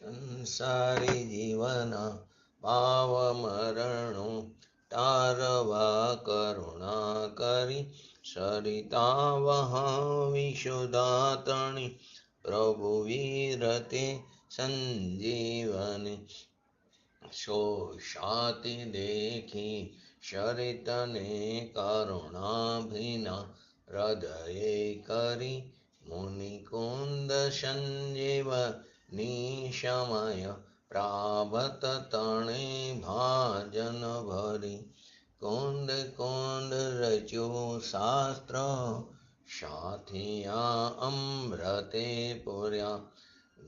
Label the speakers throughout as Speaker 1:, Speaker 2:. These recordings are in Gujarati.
Speaker 1: સંસારી જીવન ભાવ મરણો તારવા કરુણા કરી સરિતા વહા વિશુદાતણી પ્રભુ વીરતે સંજીવની શોષાતી દેખી શરિતને કરુણાભિના હૃદયે કરી મુનિકુંદ સંજીવ નિશમય પ્રાભત તણે ભાજન ભરી કુંદ કુંદ રચ્યું શાસ્ત્ર સાથિયા અમૃતે પુર્યા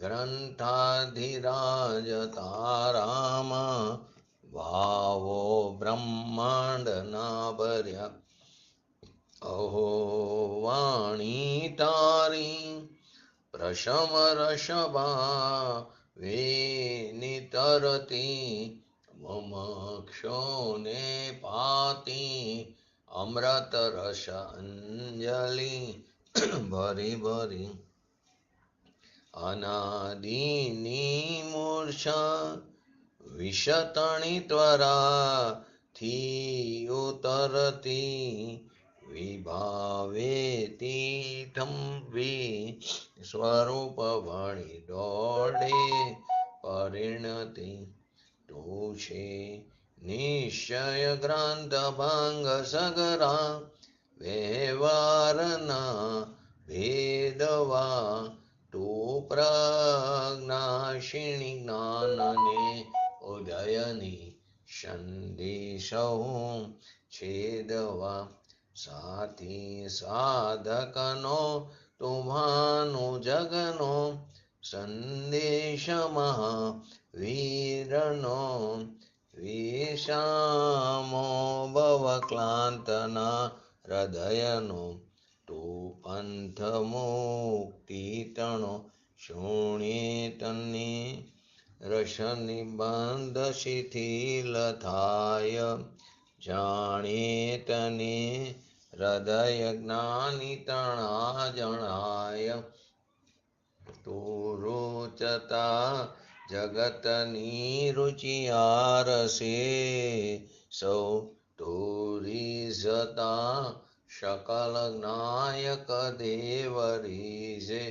Speaker 1: ગ્રંથાધિરાજ તારામાં ભાવો બ્રહ્માંડના ભર્યા અહો વાણી તારી પ્રશમ રસભા વિનિતરતી મમક્ષોને પાતી અમૃત રસ અંજલિ ભરી ભરી અનાદિની મૂર્છા વિષતણી ત્વરાથી ઉતરતી વિભાવેતી થંભી સ્વરૂપ ભણી દોડે પરિણતિ તું છે નિશ્ચય ગ્રંથ ભંગ સગરા વ્યવહારના ભેદવા તું પ્રજ્ઞાશિણી જ્ઞાનને ઉદયની સંધિ સૌ છેદવા સાથી સાધકનો તુમ્હાનો જગનો સંદેશ મહાવીરનો વિષામો ભવક્લાંતના હૃદયનો તું પંથ મુક્તિ તણો શૂન્યેતને રસ નિબંધ શિથિલ થાય જાણે તને હૃદય જ્ઞાની તણા જણાય તું રૂચતા જગતની રુચિયારસે સૌ તું રીઝતા શકલ નાયક દેવરીશે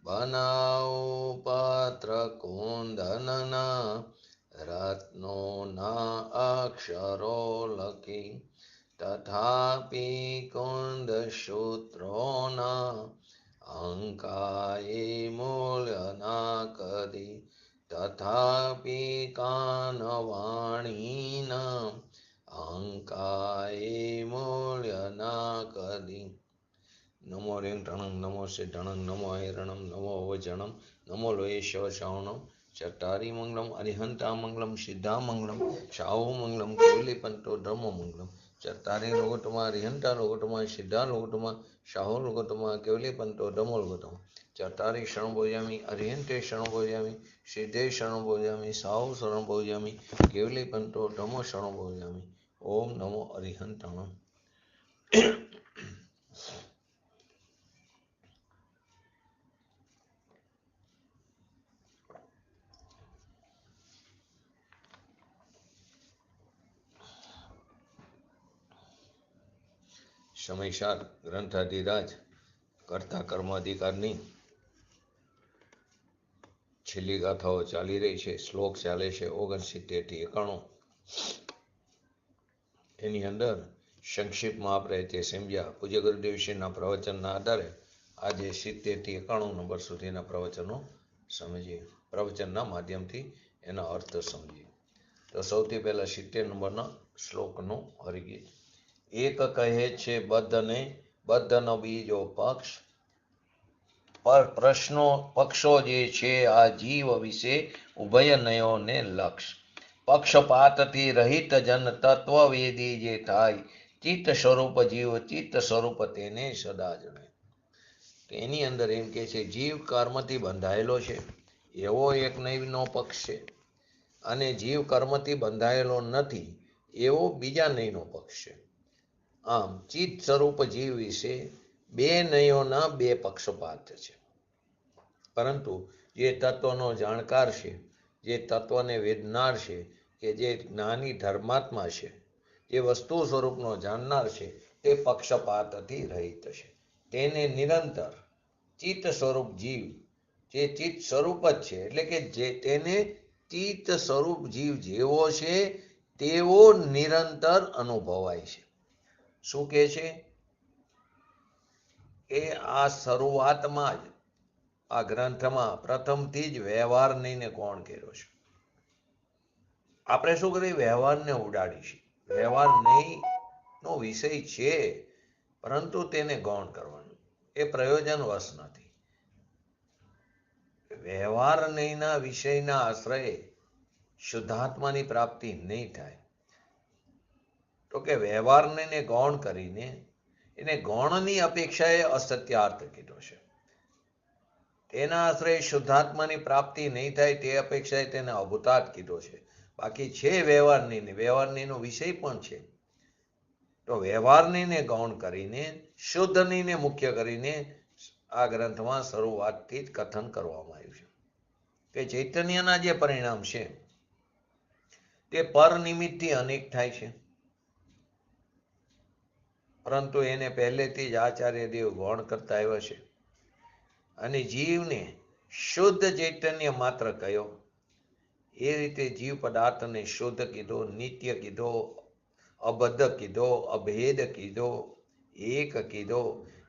Speaker 1: બનાવો પત્ર કુંદનના રત્નોના અક્ષરો લખી તથાપી કુંદ સૂત્રોના અંકાએ મૂલ્ય ના કદી તથાપી કાનવાણીના અંકાએ મૂલ્ય ના કદી નમો રેંગટણં નમો સિદ્ધણં નમો ઐરણં નમો વજણં નમો લોયેશ્વ શ્રવણં ચટ્ટારી મંગલમ અરિહંતા મંગલમ સિદ્ધા મંગલમ શાહુ મંગલમ કેવલીપંતો ધર્મ મંગલમ ચટ્ટારી લોગોટમાં અરિહંતા લોગોટમાં સિદ્ધા લોગોટમાં શાહુ લોગોટમાં કેવલીપંતો ધર્મ લોગોટમાં ચટ્ટારી શરણ ભોજામી અરિહંતે શરણ ભોજામી સિદ્ધે શરણ ભોજામી શાહુ શરણ ભોજામી કેવલીપંતો ધર્મ શરણ ભોજામી ઓમ નમો અરિહંતણં. સમયસાર ગ્રંથાધિરાજ કરતા કર્માધિકારની છેલ્લી ગાથાઓ ચાલી રહી છે. શ્લોક ચાલે છે 69 થી 91. એની અંદર સંક્ષિપ્તમાં આપણે જે સમજ્યા પૂજ્ય ગુરુદેવશ્રીના પ્રવચનના આધારે આજે 70 થી 91 નંબર સુધીના પ્રવચનો સમજીએ, પ્રવચનના માધ્યમથી એના અર્થ સમજીએ. તો સૌથી પહેલા 70 નંબરના શ્લોકનો હરિગીત. એક કહે છે બદ્ધનો બીજો પક્ષ, પક્ષો જે છે આ જીવ વિશે ઉભયનયોને લક્ષ. પક્ષપાતથી રહિત જન તત્વવેદી જે થાય, ચિત્ત સ્વરૂપ જીવ ચિત્ત સ્વરૂપ તેને સદા જણે. એની અંદર એમ કે છે જીવ કર્મથી બંધાયેલો છે એવો એક નૈવનો પક્ષ છે, અને જીવ કર્મથી બંધાયેલો નથી એવો બીજા નયનો પક્ષ છે. આમ ચિત્ત સ્વરૂપ જીવ વિશે બે નયોના બે પક્ષપાત છે. પરંતુ જે તત્વનો જાણકાર છે, જે તત્વને વેદનાર છે, કે જે જ્ઞાની ધર્માત્મા છે, જે વસ્તુ સ્વરૂપનો જાણનાર છે, તે પક્ષપાતથી રહિત છે. તેને નિરંતર ચિત્ત સ્વરૂપ જીવ, જે ચિત્ત સ્વરૂપ જ છે, એટલે કે જે તેને ચિત્ત સ્વરૂપ જીવ જેવો છે તેવો નિરંતર અનુભવાય છે. શું કહે છે? એ આ શરૂઆતમાં જ આ ગ્રંથમાં પ્રથમથી જ વ્યવહાર નહીંને ગૌણ કર્યો છે. આપણે શું કરીએ? વ્યવહારને ઉડાડીશું. વ્યવહાર નહીં નો વિષય છે, પરંતુ તેને ગૌણ કરવાનું એ પ્રયોજનવશ નથી. વ્યવહાર નહીંના વિષયના આશ્રયે શુદ્ધાત્માની પ્રાપ્તિ નહીં થાય. તો કે વ્યવહાર નહીંને ગૌણ કરીને એને ગૌણની અપેક્ષાએ અસત્યાર્થ કીધો છે. તેના આશ્રય શુદ્ધાત્માની પ્રાપ્તિ નહીં થાય તે અપેક્ષાએ તેને અભૂતાર્થ કીધો છે. બાકી છે વ્યવહાર નહીં, વ્યવહાર નહીંનો વિષય પણ છે. તો વ્યવહાર નહીંને ગૌણ કરીને શુદ્ધ નહીંને મુખ્ય કરીને આ ગ્રંથમાં શરૂઆતથી જ કથન કરવામાં આવ્યું છે કે ચૈતન્યના જે પરિણામ છે તે પર નિમિત્તથી અનેક થાય છે, પરંતુ એને પહેલેથી જ આચાર્ય દેવ ગૌણ કરતા આવ્યા છે. અને જીવને શુદ્ધ ચૈતન્ય માત્ર કયો, એ રીતે જીવ પદાર્થને શુદ્ધ કીધો, નિત્ય કીધો, અબદ્ધ કીધો, અભેદ કીધો, એક કીધો.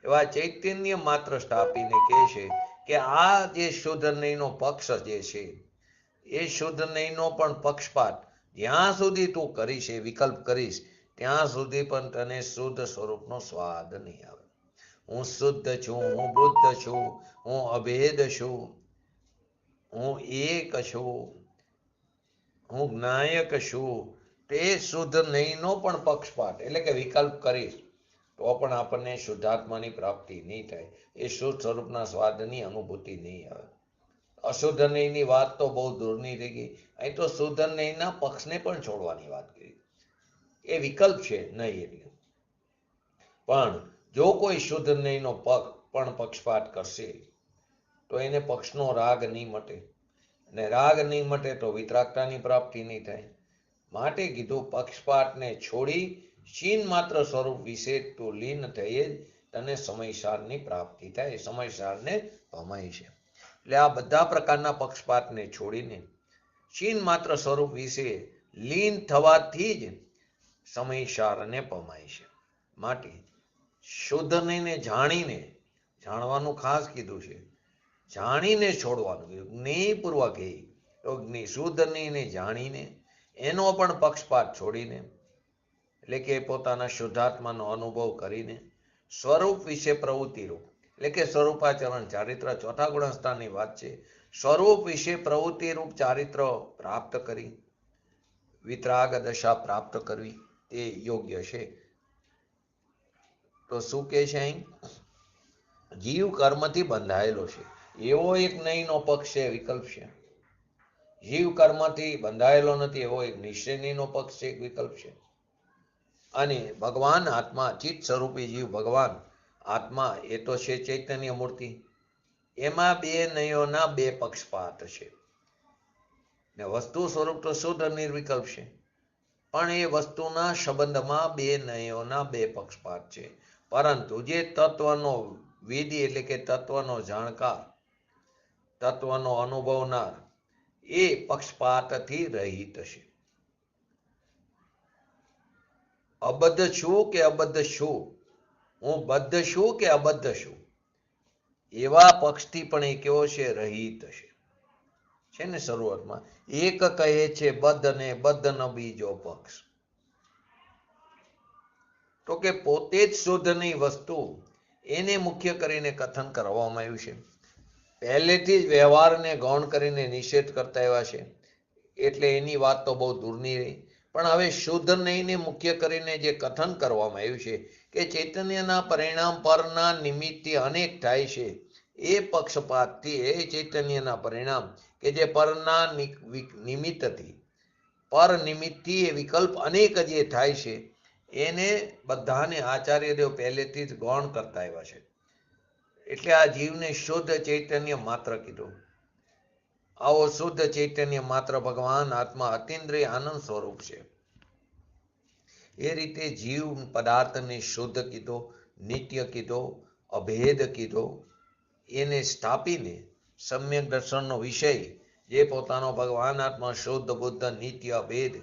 Speaker 1: એવા ચૈતન્ય માત્ર સ્થાપીને કહે છે કે આ જે શુદ્ધ નહીંનો પક્ષ જે છે એ શુદ્ધ નહીંનો પણ પક્ષપાત જ્યાં સુધી તું કરીશ, એ વિકલ્પ કરીશ, ત્યાં સુધી પણ તને શુદ્ધ સ્વરૂપનો સ્વાદ નહીં આવે. હું શુદ્ધ છું, હું બુદ્ધ છું, હું અભેદ છું, હું એક છું, હું જ્ઞાયક છું, તે શુદ્ધ નહીંનો પણ પક્ષપાત એટલે કે વિકલ્પ કરીશ તો પણ આપણને શુદ્ધાત્માની પ્રાપ્તિ નહીં થાય. એ શુદ્ધ સ્વરૂપના સ્વાદની અનુભૂતિ નહીં આવે. અશુદ્ધ નહીંની વાત તો બહુ દૂરની થઈ ગઈ. અહીં તો શુદ્ધ નહીંના પક્ષને પણ છોડવાની વાત કરી. એ વિકલ્પ છે નહીં એટલે. પણ જો કોઈ શુદ્ધ નહીંનો પણ પક્ષપાત કરશે તો એને પક્ષનો રાગ નહીં મટે, અને રાગ નહીં મટે તો વિતરાગતાની પ્રાપ્તિ નહીં થાય. માટે કીધું પક્ષપાતને છોડી ચીન માત્ર સ્વરૂપ વિશે તું લીન થઈએ તને સમયસારની પ્રાપ્તિ થાય. સમયસારને ભમાય છે એટલે આ બધા પ્રકારના પક્ષપાતને છોડીને ચીન માત્ર સ્વરૂપ વિશે લીન થવાથી જ સમયસારને પમાય છે. માટે શુદ્ધ નહીંને જાણીને, જાણવાનું ખાસ કીધું છે, જાણીને છોડવાનું જ્ઞેયપૂર્વક. તો શુદ્ધ નહીંને જાણીને એનો પણ પક્ષપાત છોડીને, એટલે કે પોતાના શુદ્ધાત્માનો અનુભવ કરીને સ્વરૂપ વિશે પ્રવૃત્તિરૂપ એટલે કે સ્વરૂપાચરણ ચારિત્ર ચોથા ગુણસ્થાનની વાત છે. સ્વરૂપ વિશે પ્રવૃત્તિરૂપ ચારિત્ર પ્રાપ્ત કરી વિતરાગ દશા પ્રાપ્ત કરવી તે યોગ્ય છે. તો શું કહે છે અહીં? જીવ કર્મથી બંધાયેલો છે એવો એક નહીંનો પક્ષ છે, વિકલ્પ છે. જીવ કર્મથી બંધાયેલો નથી એવો એક નિશ્ચય નહીંનો પક્ષ છે, એક વિકલ્પ છે. અને ભગવાન આત્મા, ચિત્ત સ્વરૂપી જીવ ભગવાન આત્મા એ તો છે ચૈતન્ય મૂર્તિ. એમાં બે નયોના બે પક્ષપાત છે. ને વસ્તુ સ્વરૂપ તો શુદ્ધ નિર્વિકલ્પ છે, પણ એ વસ્તુના સંબંધમાં બે નયોના બે પક્ષપાત છે. પરંતુ જે તત્વનો વેદી એટલે કે તત્વનો જાણકાર, તત્વનો અનુભવનાર એ પક્ષપાતથી રહિત છે. અબદ્ધ છું કે અબદ્ધ છું, હું બદ્ધ છું કે અબદ્ધ છું, એવા પક્ષથી પણ એ કેવો છે? રહિત છે ને. શરૂઆતમાં એક કહે છે બદ્ધ ને બદ્ધ ન બીજો પક્ષ. તો કે પોતે જ શુદ્ધ નહીં વસ્તુ એને મુખ્ય કરીને કથન કરવામાં આવ્યું છે. પહેલેથી જ વ્યવહારને ગૌણ કરીને નિષેધ કરતા આવ્યા છે એટલે એની વાત તો બહુ દૂરની રહી. પણ હવે શુદ્ધ નહીંને મુખ્ય કરીને જે કથન કરવામાં આવ્યું છે કે ચૈતન્યના પરિણામ પરના નિમિત્તથી અનેક થાય છે, એ પક્ષપાતથી એ ચૈતન્યના પરિણામ કે જે પરના નિમિત્તથી પર નિમિત્તથી એ વિકલ્પ અનેક જે થાય છે એને બધાને આચાર્યદેવ પહેલેથી જ ગૌણ કરતા આવ્યા છે. એટલે આ જીવને શુદ્ધ ચૈતન્ય માત્ર કીધું. આવો શુદ્ધ ચૈતન્ય માત્ર ભગવાન આત્મા અતિન્દ્રિય આનંદ સ્વરૂપ છે. એ રીતે જીવ પદાર્થને શુદ્ધ કીધો, નિત્ય કીધો, અભેદ કીધો. એને સ્થાપીને સમ્યક દર્શનનો વિષય જે પોતાનો ભગવાન આત્મા શુદ્ધ બુદ્ધ નિત્ય અભેદ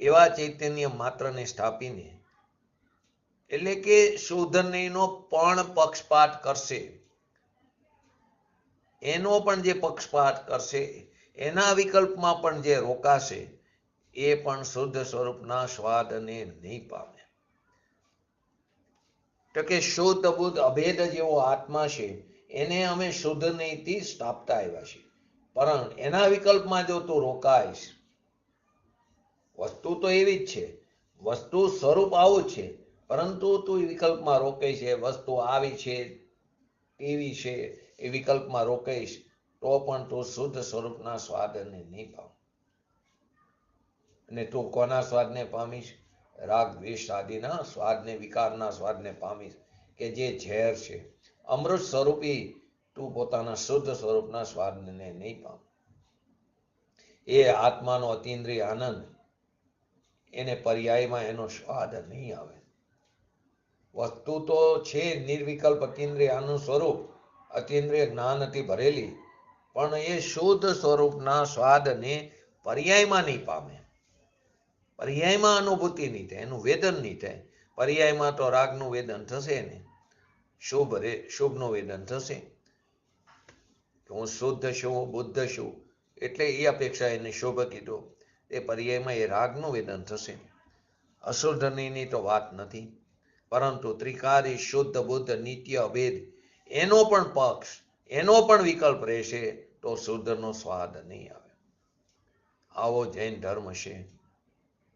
Speaker 1: એવા ચૈતન્ય માત્રને સ્થાપીને, એટલે કે શુદ્ધ નહીંનો પણ પક્ષપાત કરશે, એનો પણ જે પક્ષપાત કરશે, એના વિકલ્પમાં પણ જે રોકાશે, એ પણ શુદ્ધ સ્વરૂપના સ્વાદને નહીં પામે. તો કે શુદ્ધ બુદ્ધ અભેદ જેવો આત્મા છે એને અમે શુદ્ધ નહીંથી સ્થાપતા આવ્યા છીએ. પરંતુ એના વિકલ્પમાં જો તું રોકાઈશ, વસ્તુ તો એવી જ છે, વસ્તુ સ્વરૂપ આવું જ છે, પરંતુ તું વિકલ્પમાં રોકાઈશ, વસ્તુ આવી છે એવી છે એ વિકલ્પમાં રોકાઈશ, તો પણ તું શુદ્ધ સ્વરૂપના સ્વાદને નહીં પામ. અને તું કોના સ્વાદને પામીશ? રાગ દ્વેષ આદિના સ્વાદને, વિકારના સ્વાદને પામીશ, કે જે ઝેર છે. અમૃત સ્વરૂપી તું પોતાના શુદ્ધ સ્વરૂપના સ્વાદને નહીં પામ. એ આત્માનો અતિન્દ્રિય આનંદ, એને પર્યાયમાં એનો સ્વાદ નહીં આવે. વસ્તુ તો છે નિર્વિકલ્પ અતિન્દ્રિય આનંદ સ્વરૂપ, અતિન્દ્રિય જ્ઞાનથી ભરેલી, પણ એ શુદ્ધ સ્વરૂપના સ્વાદને પર્યાયમાં નહીં પામે. પર્યાયમાં અનુભૂતિ નહીં થાય, એનું વેદન નહીં થાય. પર્યાયમાં તો રાગનું વેદન થશે ને, શુભનું વેદન થશે. હું શુદ્ધ છું, બુદ્ધ છું, એટલે એ અપેક્ષા એને શુભ કીધો. એ પર્યાયમાં એ રાગનું વેદન થશે. અશુદ્ધ ની તો વાત નથી, પરંતુ ત્રિકારી શુદ્ધ બુદ્ધ નિત્ય અભેદ એનો પણ પક્ષ, એનો પણ વિકલ્પ રહેશે, તો શુદ્ધનો સ્વાદ નહીં આવે. આવો જૈન ધર્મ છે.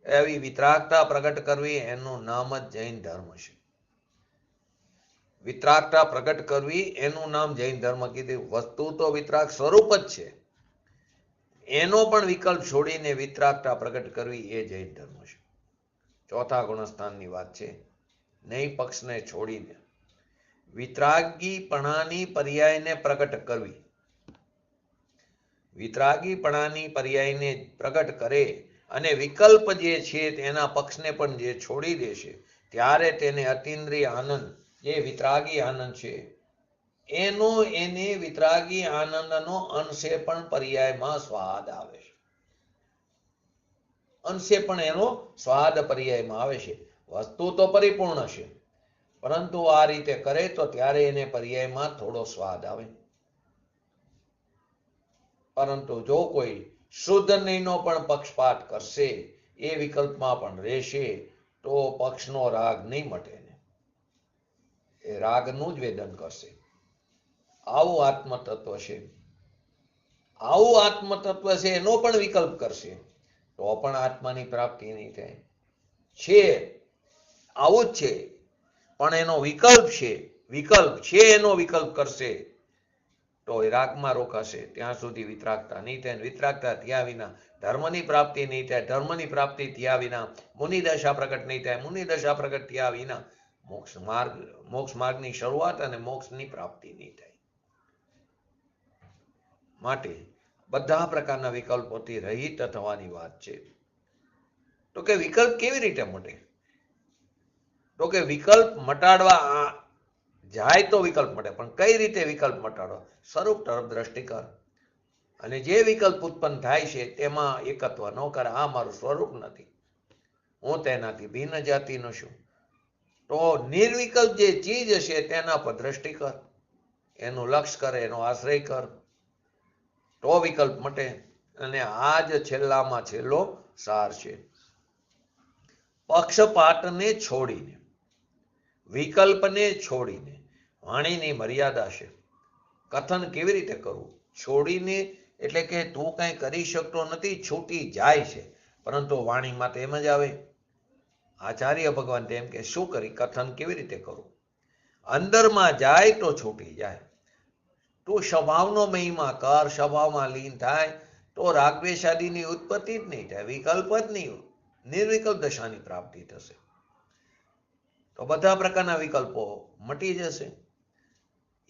Speaker 1: એવી વિતરાગતા પ્રગટ કરવી એનું નામ જ જૈન ધર્મ છે. વિતરાગતા પ્રગટ કરવી એનું નામ જૈન ધર્મ કીધું. વસ્તુ તો વિતરાગ સ્વરૂપ જ છે, એનો પણ વિકલ્પ છોડીને વિતરાગતા પ્રગટ કરવી એ જૈન ધર્મ છે. ચોથા ગુણસ્થાનની વાત છે. નહીં પક્ષને છોડીને વિતરાગીપણાની પર્યાયને પ્રગટ કરવી. વિતરાગીપણાની પર્યાયને પ્રગટ કરે અને વિકલ્પ જે છે તેના પક્ષને પણ જે છોડી દેશે, ત્યારે તેને અતિન્દ્રિય આનંદ, જે વિતરાગી આનંદ છે, એને વિતરાગી આનંદનો અંશે પણ પર્યાયમાં સ્વાદ આવે છે. અંશે પણ એનો સ્વાદ પર્યાયમાં આવે છે. વસ્તુ તો પરિપૂર્ણ છે, પરંતુ આ રીતે કરે તો ત્યારે એને પર્યાયમાં થોડો સ્વાદ આવે. પરંતુ જો કોઈ શુદ્ધ નહીંનો પણ પક્ષપાત કરશે, એ વિકલ્પમાં પણ રહેશે, તો પક્ષનો રાગ નહીં મટે ને, એ રાગનું જ વેદન કરશે. આવું આત્મતત્વ છે. આવું આત્મતત્વ છે, એનો પણ વિકલ્પ કરશે, તો પણ આત્માની પ્રાપ્તિ નહીં થાય. છે આવું જ છે, પણ એનો વિકલ્પ છે એનો વિકલ્પ કરશે, તો એ રાગમાં રોકાશે. ત્યાં સુધી વિતરાગતા નહીં થાય. વિતરાગતા થયા વિના ધર્મની પ્રાપ્તિ નહીં થાય. ધર્મની પ્રાપ્તિ થયા વિના મુનિદશા પ્રગટ નહીં થાય. મુનિદશા પ્રગટ થયા વિના મોક્ષ માર્ગની શરૂઆત અને મોક્ષની પ્રાપ્તિ નહીં થાય. માટે બધા પ્રકારના વિકલ્પોથી રહિત થવાની વાત છે. તો કે વિકલ્પ કેવી રીતે મટે? તો કે વિકલ્પ મટાડવા જાય તો વિકલ્પ મટે, પણ કઈ રીતે વિકલ્પ મટાડવા? સ્વરૂપ તરફ દ્રષ્ટિ કર, અને જે વિકલ્પ ઉત્પન્ન થાય છે તેમાં એકત્વ ન કરે. આ મારું સ્વરૂપ નથી, હું તેનાથી ભિન્ન જાતિનો છું. તો નિર્વિકલ્પ જે ચીજ હશે તેના પર દ્રષ્ટિ કર, એનું લક્ષ્ય કર, એનો આશ્રય કર, તો વિકલ્પ મટે. અને આ જ છેલ્લામાં છેલ્લો સાર છે. પક્ષપાતને છોડીને, વિકલ્પને છોડીને વાણીની મર્યાદા છે. કથન કેવી રીતે કરવું? છોડીને એટલે કે તું કંઈ કરી શકતો નથી, છૂટી જાય છે, પરંતુ વાણીમાં તેમ જ આવે. આચાર્ય ભગવાન તેમ કે શું કરી કથન કેવી રીતે કરવું? અંદરમાં જાય તો છૂટી જાય. તું સ્વભાવનો મહિમા કર, સ્વભાવમાં લીન થાય, તો રાગદ્વેષાદિની ઉત્પત્તિ જ નહીં થાય, વિકલ્પ જ નહીં, નિર્વિકલ્પ દશાની પ્રાપ્તિ થશે. તો બધા પ્રકારના વિકલ્પો મટી જશે.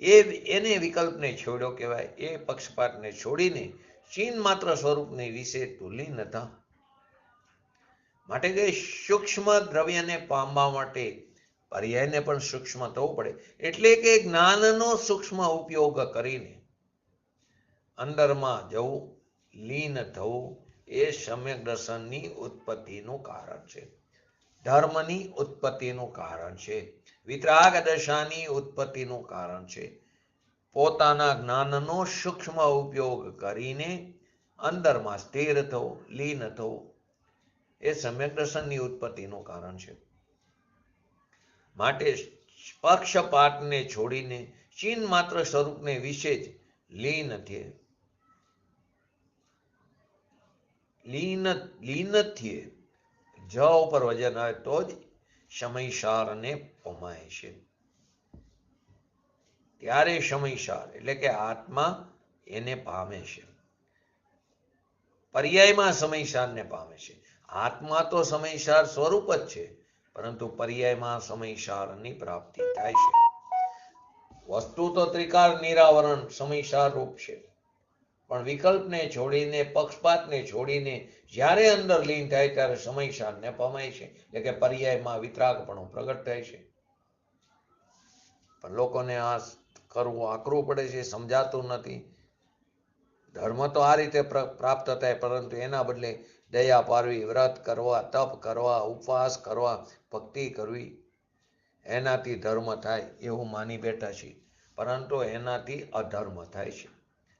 Speaker 1: એને વિકલ્પને છોડ્યો કહેવાય. એ પક્ષપાતને છોડીને ચીન માત્ર સ્વરૂપને વિશે તુલીન હતા. માટે કે સૂક્ષ્મ દ્રવ્યને પામવા માટે પર્યાયને પણ સૂક્ષ્મ થવું પડે. એટલે કે જ્ઞાનનો સૂક્ષ્મ ઉપયોગ કરીને અંદરમાં જવું, લીન થવું, એ સમ્યક દર્શનની ઉત્પત્તિનું કારણ છે, ધર્મની ઉત્પત્તિનું કારણ છે, વિતરાગ દશાની ઉત્પત્તિનું કારણ છે. પોતાના જ્ઞાનનો સૂક્ષ્મ ઉપયોગ કરીને અંદરમાં સ્થિર થવું, લીન થવું, એ સમ્યક દર્શનની ઉત્પત્તિનું કારણ છે. માટે પક્ષપાતને છોડીને ચીન માત્ર સ્વરૂપને વિશે જ લીન થયે. લીન થયે જ ઉપર વજન આવે તો જ સમયસારને પમાય છે. ત્યારે સમયસાર એટલે કે આત્મા એને પામે છે. પર્યાયમાં સમયસારને પામે છે. આત્મા તો સમયસાર સ્વરૂપ જ છે, પરંતુ પર્યાયમાં સમયસારની પ્રાપ્તિ થાય છે. વસ્તુ તો ત્રિકાળ નિરાવરણ સમયસાર રૂપ છે, પણ વિકલ્પને છોડીને, પક્ષપાતને છોડીને જ્યારે અંદર લીન થાય ત્યારે સમયસારને પમાય છે. એટલે કે પર્યાયમાં વિતરાગપણું પ્રગટ થાય છે. પણ લોકોને આ કરવું આકરું પડે છે, સમજાતું નથી. ધર્મ તો આ રીતે પ્રાપ્ત થાય, પરંતુ એના બદલે દયા પારવી, વ્રત કરવા, તપ કરવા, ઉપવાસ કરવા, ભક્તિ કરવી, એનાથી ધર્મ થાય એવું માની બેઠા છીએ. પરંતુ એનાથી અધર્મ થાય છે.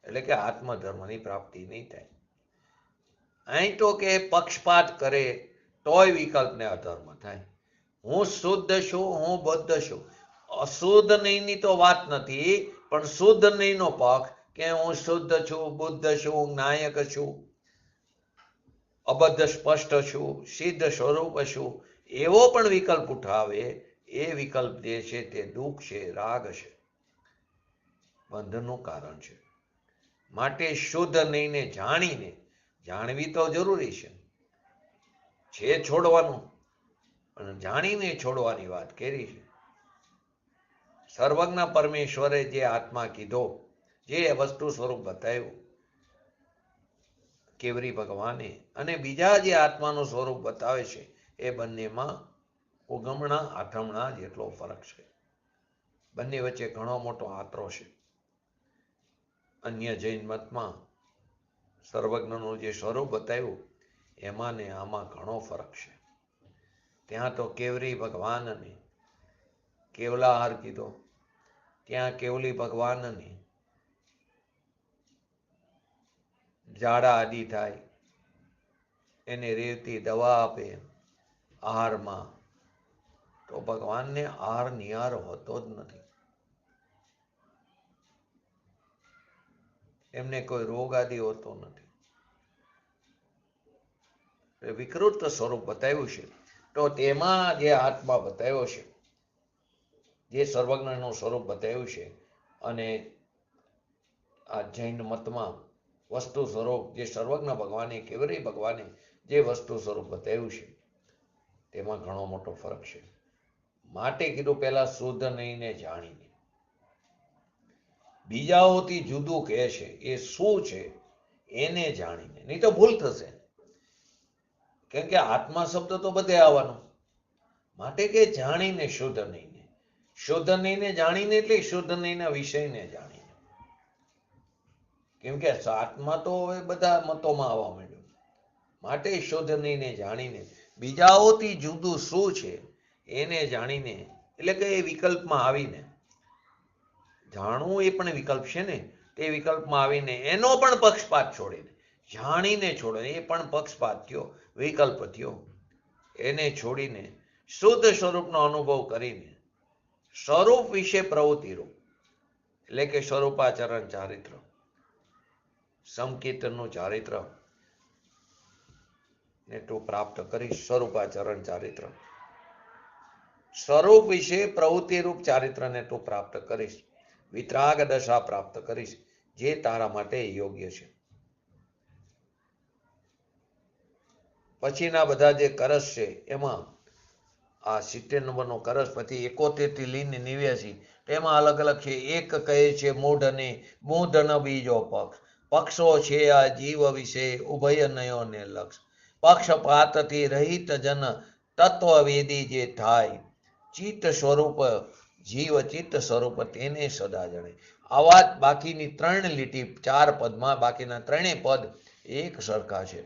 Speaker 1: એટલે કે આત્મધર્મની પ્રાપ્તિ નહીં થાય. અહીં તો કે પક્ષપાત કરે તોય વિકલ્પને અધર્મ થાય. હું શુદ્ધ છું, હું બુદ્ધ છું. અશુદ્ધ નહીંની તો વાત નથી, પણ શુદ્ધ નહીંનો પક્ષ કે હું શુદ્ધ છું, બુદ્ધ છું, નાયક છું, અબદ્ધ સ્પષ્ટ છું, સિદ્ધ સ્વરૂપ છું, એવો પણ વિકલ્પ ઉઠાવે, એ વિકલ્પ જે છે તે દુઃખ છે, રાગ છે, બંધનું કારણ છે. માટે શુદ્ધ નહીંને જાણીને, જાણવી તો જરૂરી છે છોડવાનું, પણ જાણીને છોડવાની વાત કરી છે. સર્વજ્ઞ પરમેશ્વરે જે આત્મા કીધો, જે વસ્તુ સ્વરૂપ બતાવ્યું કેવરી ભગવાને, અને બીજા જે આત્માનું સ્વરૂપ બતાવે છે, એ બંનેમાં ઉગમણા આથમણા જેટલો ફરક છે. બંને વચ્ચે ઘણો મોટો આતરો છે. અન્ય જૈન મતમાં સર્વજ્ઞનું જે સ્વરૂપ બતાવ્યું એમાં ને આમાં ઘણો ફરક છે. ત્યાં તો કેવરી ભગવાનને કેવલાહાર કીધો, ત્યાં કેવલી ભગવાનને ઝાડા આદિ થાય, એને રેવતી દવા આપે આહારમાં, તો ભગવાનને આહાર નિહાર હોતો જ નથી. એમને કોઈ રોગ આદિ હોતો નથી. વિકૃત સ્વરૂપ બતાવ્યું છે. તો તેમાં જે આત્મા બતાવ્યો છે, જે સર્વજ્ઞનું સ્વરૂપ બતાવ્યું છે, અને આ જૈન મતમાં વસ્તુ સ્વરૂપ જે સર્વજ્ઞ ભગવાને, કેવરી ભગવાને જે વસ્તુ સ્વરૂપ બતાવ્યું છે, તેમાં ઘણો મોટો ફરક છે. માટે કીધું પહેલા શુદ્ધ નહીંને જાણીને. બીજાઓથી જુદું કહે છે એ શું છે એને જાણીને, નહીં તો ભૂલ થશે. કેમ કે આત્મા શબ્દ તો બધે આવવાનો. માટે કે જાણીને શુદ્ધ નહીંને, શુદ્ધ નહીંને જાણીને એટલે શુદ્ધ નહીંના વિષયને જાણીને. કેમ કે આત્મા તો હવે બધા મતોમાં આવવા માંડ્યું. માટે શુદ્ધ નહીંને જાણીને, બીજાઓથી જુદું શું છે એને જાણીને, એટલે કે એ વિકલ્પમાં આવીને, જાણવું એ પણ વિકલ્પ છે ને, તે વિકલ્પમાં આવીને એનો પણ પક્ષપાત છોડીને, જાણીને છોડે એ પણ પક્ષપાત થયો, વિકલ્પ થયો, એને છોડીને શુદ્ધ સ્વરૂપનો અનુભવ કરીને સ્વરૂપ વિશે પ્રવૃત્તિ રૂપ, એટલે કે સ્વરૂપાચરણ ચારિત્ર, સમકીર્તનનું ચારિત્ર ને તું પ્રાપ્ત કરીશ. સ્વરૂપાચરણ ચારિત્ર, સ્વરૂપ વિશે પ્રવૃત્તિ રૂપ ચારિત્રને તું પ્રાપ્ત કરીશ. વિતરાગ દશા પ્રાપ્ત કરીશ, જે તારા માટે યોગ્ય છે. પછીના બધા જે કરસ છે એમાં આ 70 નંબરનો કરસ, પછી 71 થી લઈને 89 તેમાં અલગ અલગ છે. એક કહે છે મૂઢ અને બુધ ન બીજો પક્ષ, પક્ષો છે આ જીવ વિશે ઉભય નયોને લક્ષ, પક્ષપાતથી રહિત જન તત્વવેદી જે થાય, ચિત્ત સ્વરૂપ જીવ ચિત્ત સ્વરૂપ તેને સદા જણે. આવા જ બાકીની 3 લીટી 4 પદમાં બાકીના 3 પદ એક સરખા છે.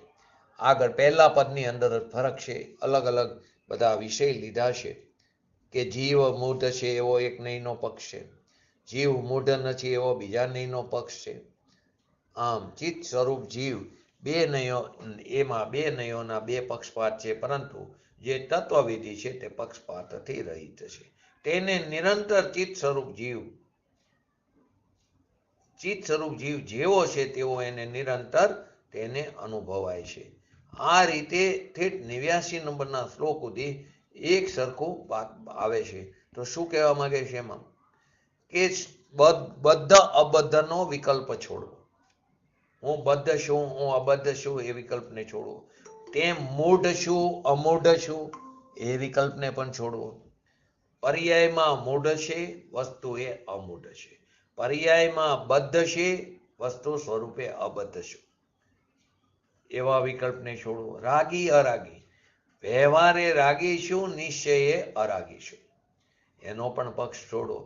Speaker 1: આગળ પહેલા પદની અંદર ફરક છે, અલગ અલગ બધા વિષય લીધા છે કે જીવ મૂઢ છે એવો એક નયનો પક્ષ છે, જીવ મૂઢ નથી એવો બીજા નયનો પક્ષ છે. આમ ચિત્ત સ્વરૂપ જીવ બે નયો, એમાં બે નયોના બે પક્ષપાત છે, પરંતુ જે તત્વવિધિ છે તે પક્ષપાતથી રહિત છે. તેને નિરંતર ચિત્ત સ્વરૂપ જીવ જેવો છે તેવો એને નિરંતર તેને અનુભવાય છે. આ રીતે ઠેઠ 89 નંબરના શ્લોક સુધી એક સરખું આવે છે. તો શું કહેવા માંગે છે એમાં કે બદ્ધ અબદ્ધનો વિકલ્પ છોડવો. હું બદ્ધ છું, હું અબદ્ધ છું એ વિકલ્પને છોડવો. તેમ મૂઢ છું, અમૂઢ છું એ વિકલ્પને પણ છોડવો. પર્યાયમાં મૂઢ છે, વસ્તુ એ અમૂઢ છે. પર્યાયમાં બદ્ધ છે, વસ્તુ સ્વરૂપે અબદ્ધ છે, એવા વિકલ્પને છોડવો. રાગી અરાગી, વ્યવહારે રાગી છું, નિશ્ચયે અરાગી છું, એનો પણ પક્ષ છોડવો.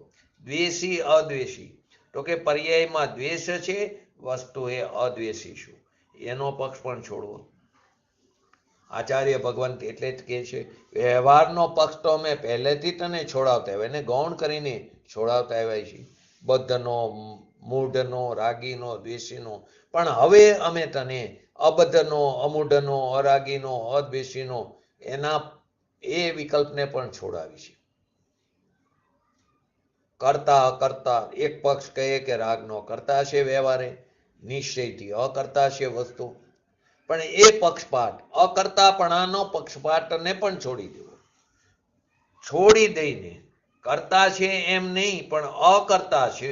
Speaker 1: દ્વેષી અદ્વેષી, તો કે પર્યાયમાં દ્વેષ છે, વસ્તુ એ અદ્વેષી છું, એનો પક્ષ પણ છોડવો. આચાર્ય ભગવંત એટલે જ કહે છે વ્યવહારનો પક્ષ તો અમે પહેલેથી તને છોડાવતા આવ્યા, એને ગૌણ કરીને છોડાવતા આવ્યા છીએ, બદ્ધનો, મૂઢનો, રાગીનો, દ્વેષીનો. પણ હવે અમે તને અબદ્ધનો, અમૂઢનો, અરાગીનો, અદ્વેષીનો એના એ વિકલ્પને પણ છોડાવી છે. કરતા અકર્તા, એક પક્ષ કહે કે રાગનો કરતા છે વ્યવહારે, નિશ્ચયથી અકર્તા છે વસ્તુ. પણ એ પક્ષપાત, અકર્તાપણાનો પક્ષપાતને પણ છોડી દેવો. છોડી દઈને કરતા છે એમ નહીં, પણ અકર્તા છે,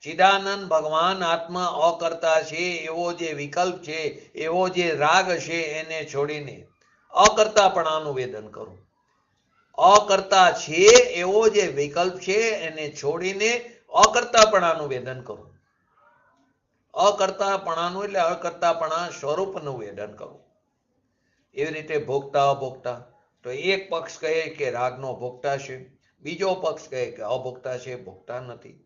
Speaker 1: ચિદાનંદ ભગવાન આત્મા અકર્તા છે એવો જે વિકલ્પ છે, એવો જે રાગ છે એને છોડીને અકર્તાપણાનું વેદન કરું. અકર્તા છે એવો જે વિકલ્પ છે એને છોડીને અકર્તાપણાનું વેદન કરું. અકર્તાપણાનું એટલે અકર્તાપણા સ્વરૂપનું વેદન કરવું. એવી રીતે ભોગતા અભોગતા, તો એક પક્ષ કહે કે રાગનો ભોગતા છે, બીજો પક્ષ કહે કે અભોગતા છે, ભોગતા નથી.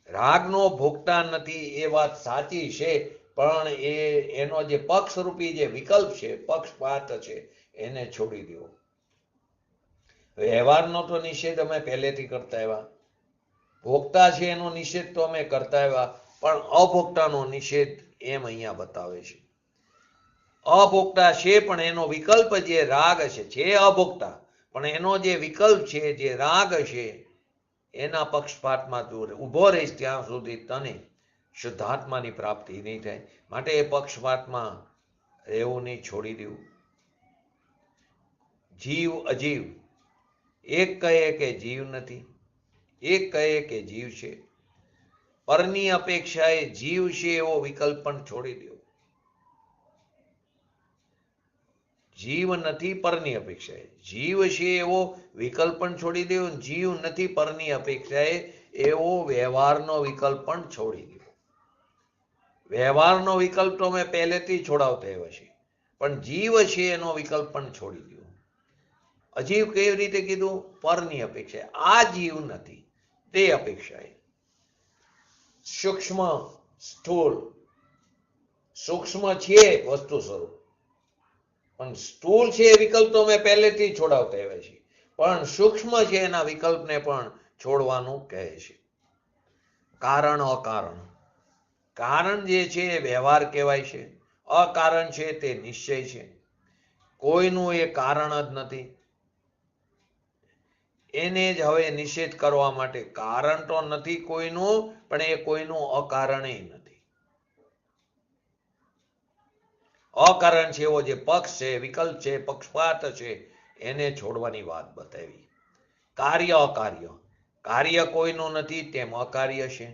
Speaker 1: રાગનો ભોગતા નથી એ વાત સાચી છે, પણ એનો જે પક્ષરૂપી જે વિકલ્પ છે, પક્ષપાત છે, એને છોડી દેવો. વ્યવહારનો તો નિષેધ અમે પહેલેથી કરતા આવ્યા, ભોગતા છે એનો નિષેધ તો અમે કરતા આવ્યા, પણ અભોગતાનો નિષેધ એમ અહીંયા બતાવે છે. અભોગતા છે પણ એનો વિકલ્પ જે રાગ છે અભોગતા, પણ એનો જે વિકલ્પ છે જે રાગ છે એના પક્ષપાતમાં તું ઊભો રહીશ ત્યાં સુધી તને શુદ્ધાત્માની પ્રાપ્તિ નહીં થાય. માટે એ પક્ષપાતમાં રહેવું નહીં, છોડી દેવું. જીવ અજીવ, એક કહે કે જીવ નથી, એક કહે કે જીવ છે, પરની અપેક્ષાએ જીવ છે એવો વિકલ્પ પણ છોડી દેવો. જીવ નથી પરની અપેક્ષાએ, જીવ છે એવો વિકલ્પ પણ છોડી દેવો. જીવ નથી પરની અપેક્ષાએ એવો વ્યવહારનો વિકલ્પ પણ છોડી દેવો. વ્યવહારનો વિકલ્પ તો અમે પહેલેથી છોડાવતા આવ્યા છીએ, પણ જીવ છે એનો વિકલ્પ પણ છોડી દેવો. અજીવ કેવી રીતે કીધું? પરની અપેક્ષાએ, આ જીવ નથી તે અપેક્ષાએ. સૂક્ષ્મ સ્થૂળ, સૂક્ષ્મ છે વસ્તુ સ્વરૂપ, પણ સ્થૂળ છે એ વિકલ્પ તો અમે પહેલેથી છોડાવતા આવ્યા છીએ, પણ સૂક્ષ્મ છે એના વિકલ્પને પણ છોડવાનું કહે છે. કારણ અકારણ, કારણ જે છે એ વ્યવહાર કહેવાય છે, અકારણ છે તે નિશ્ચય છે. કોઈનું એ કારણ જ નથી, એને જ હવે નિષેધ કરવા માટે. કારણ તો નથી કોઈનું, પણ એ કોઈનું અકારણે નથી. અકારણ છે એવો જે પક્ષ છે, વિકલ્પ છે, પક્ષપાત છે, એને છોડવાની વાત બતાવી. કાર્ય અકાર્ય, કાર્ય કોઈનું નથી તેમ અકાર્ય છે,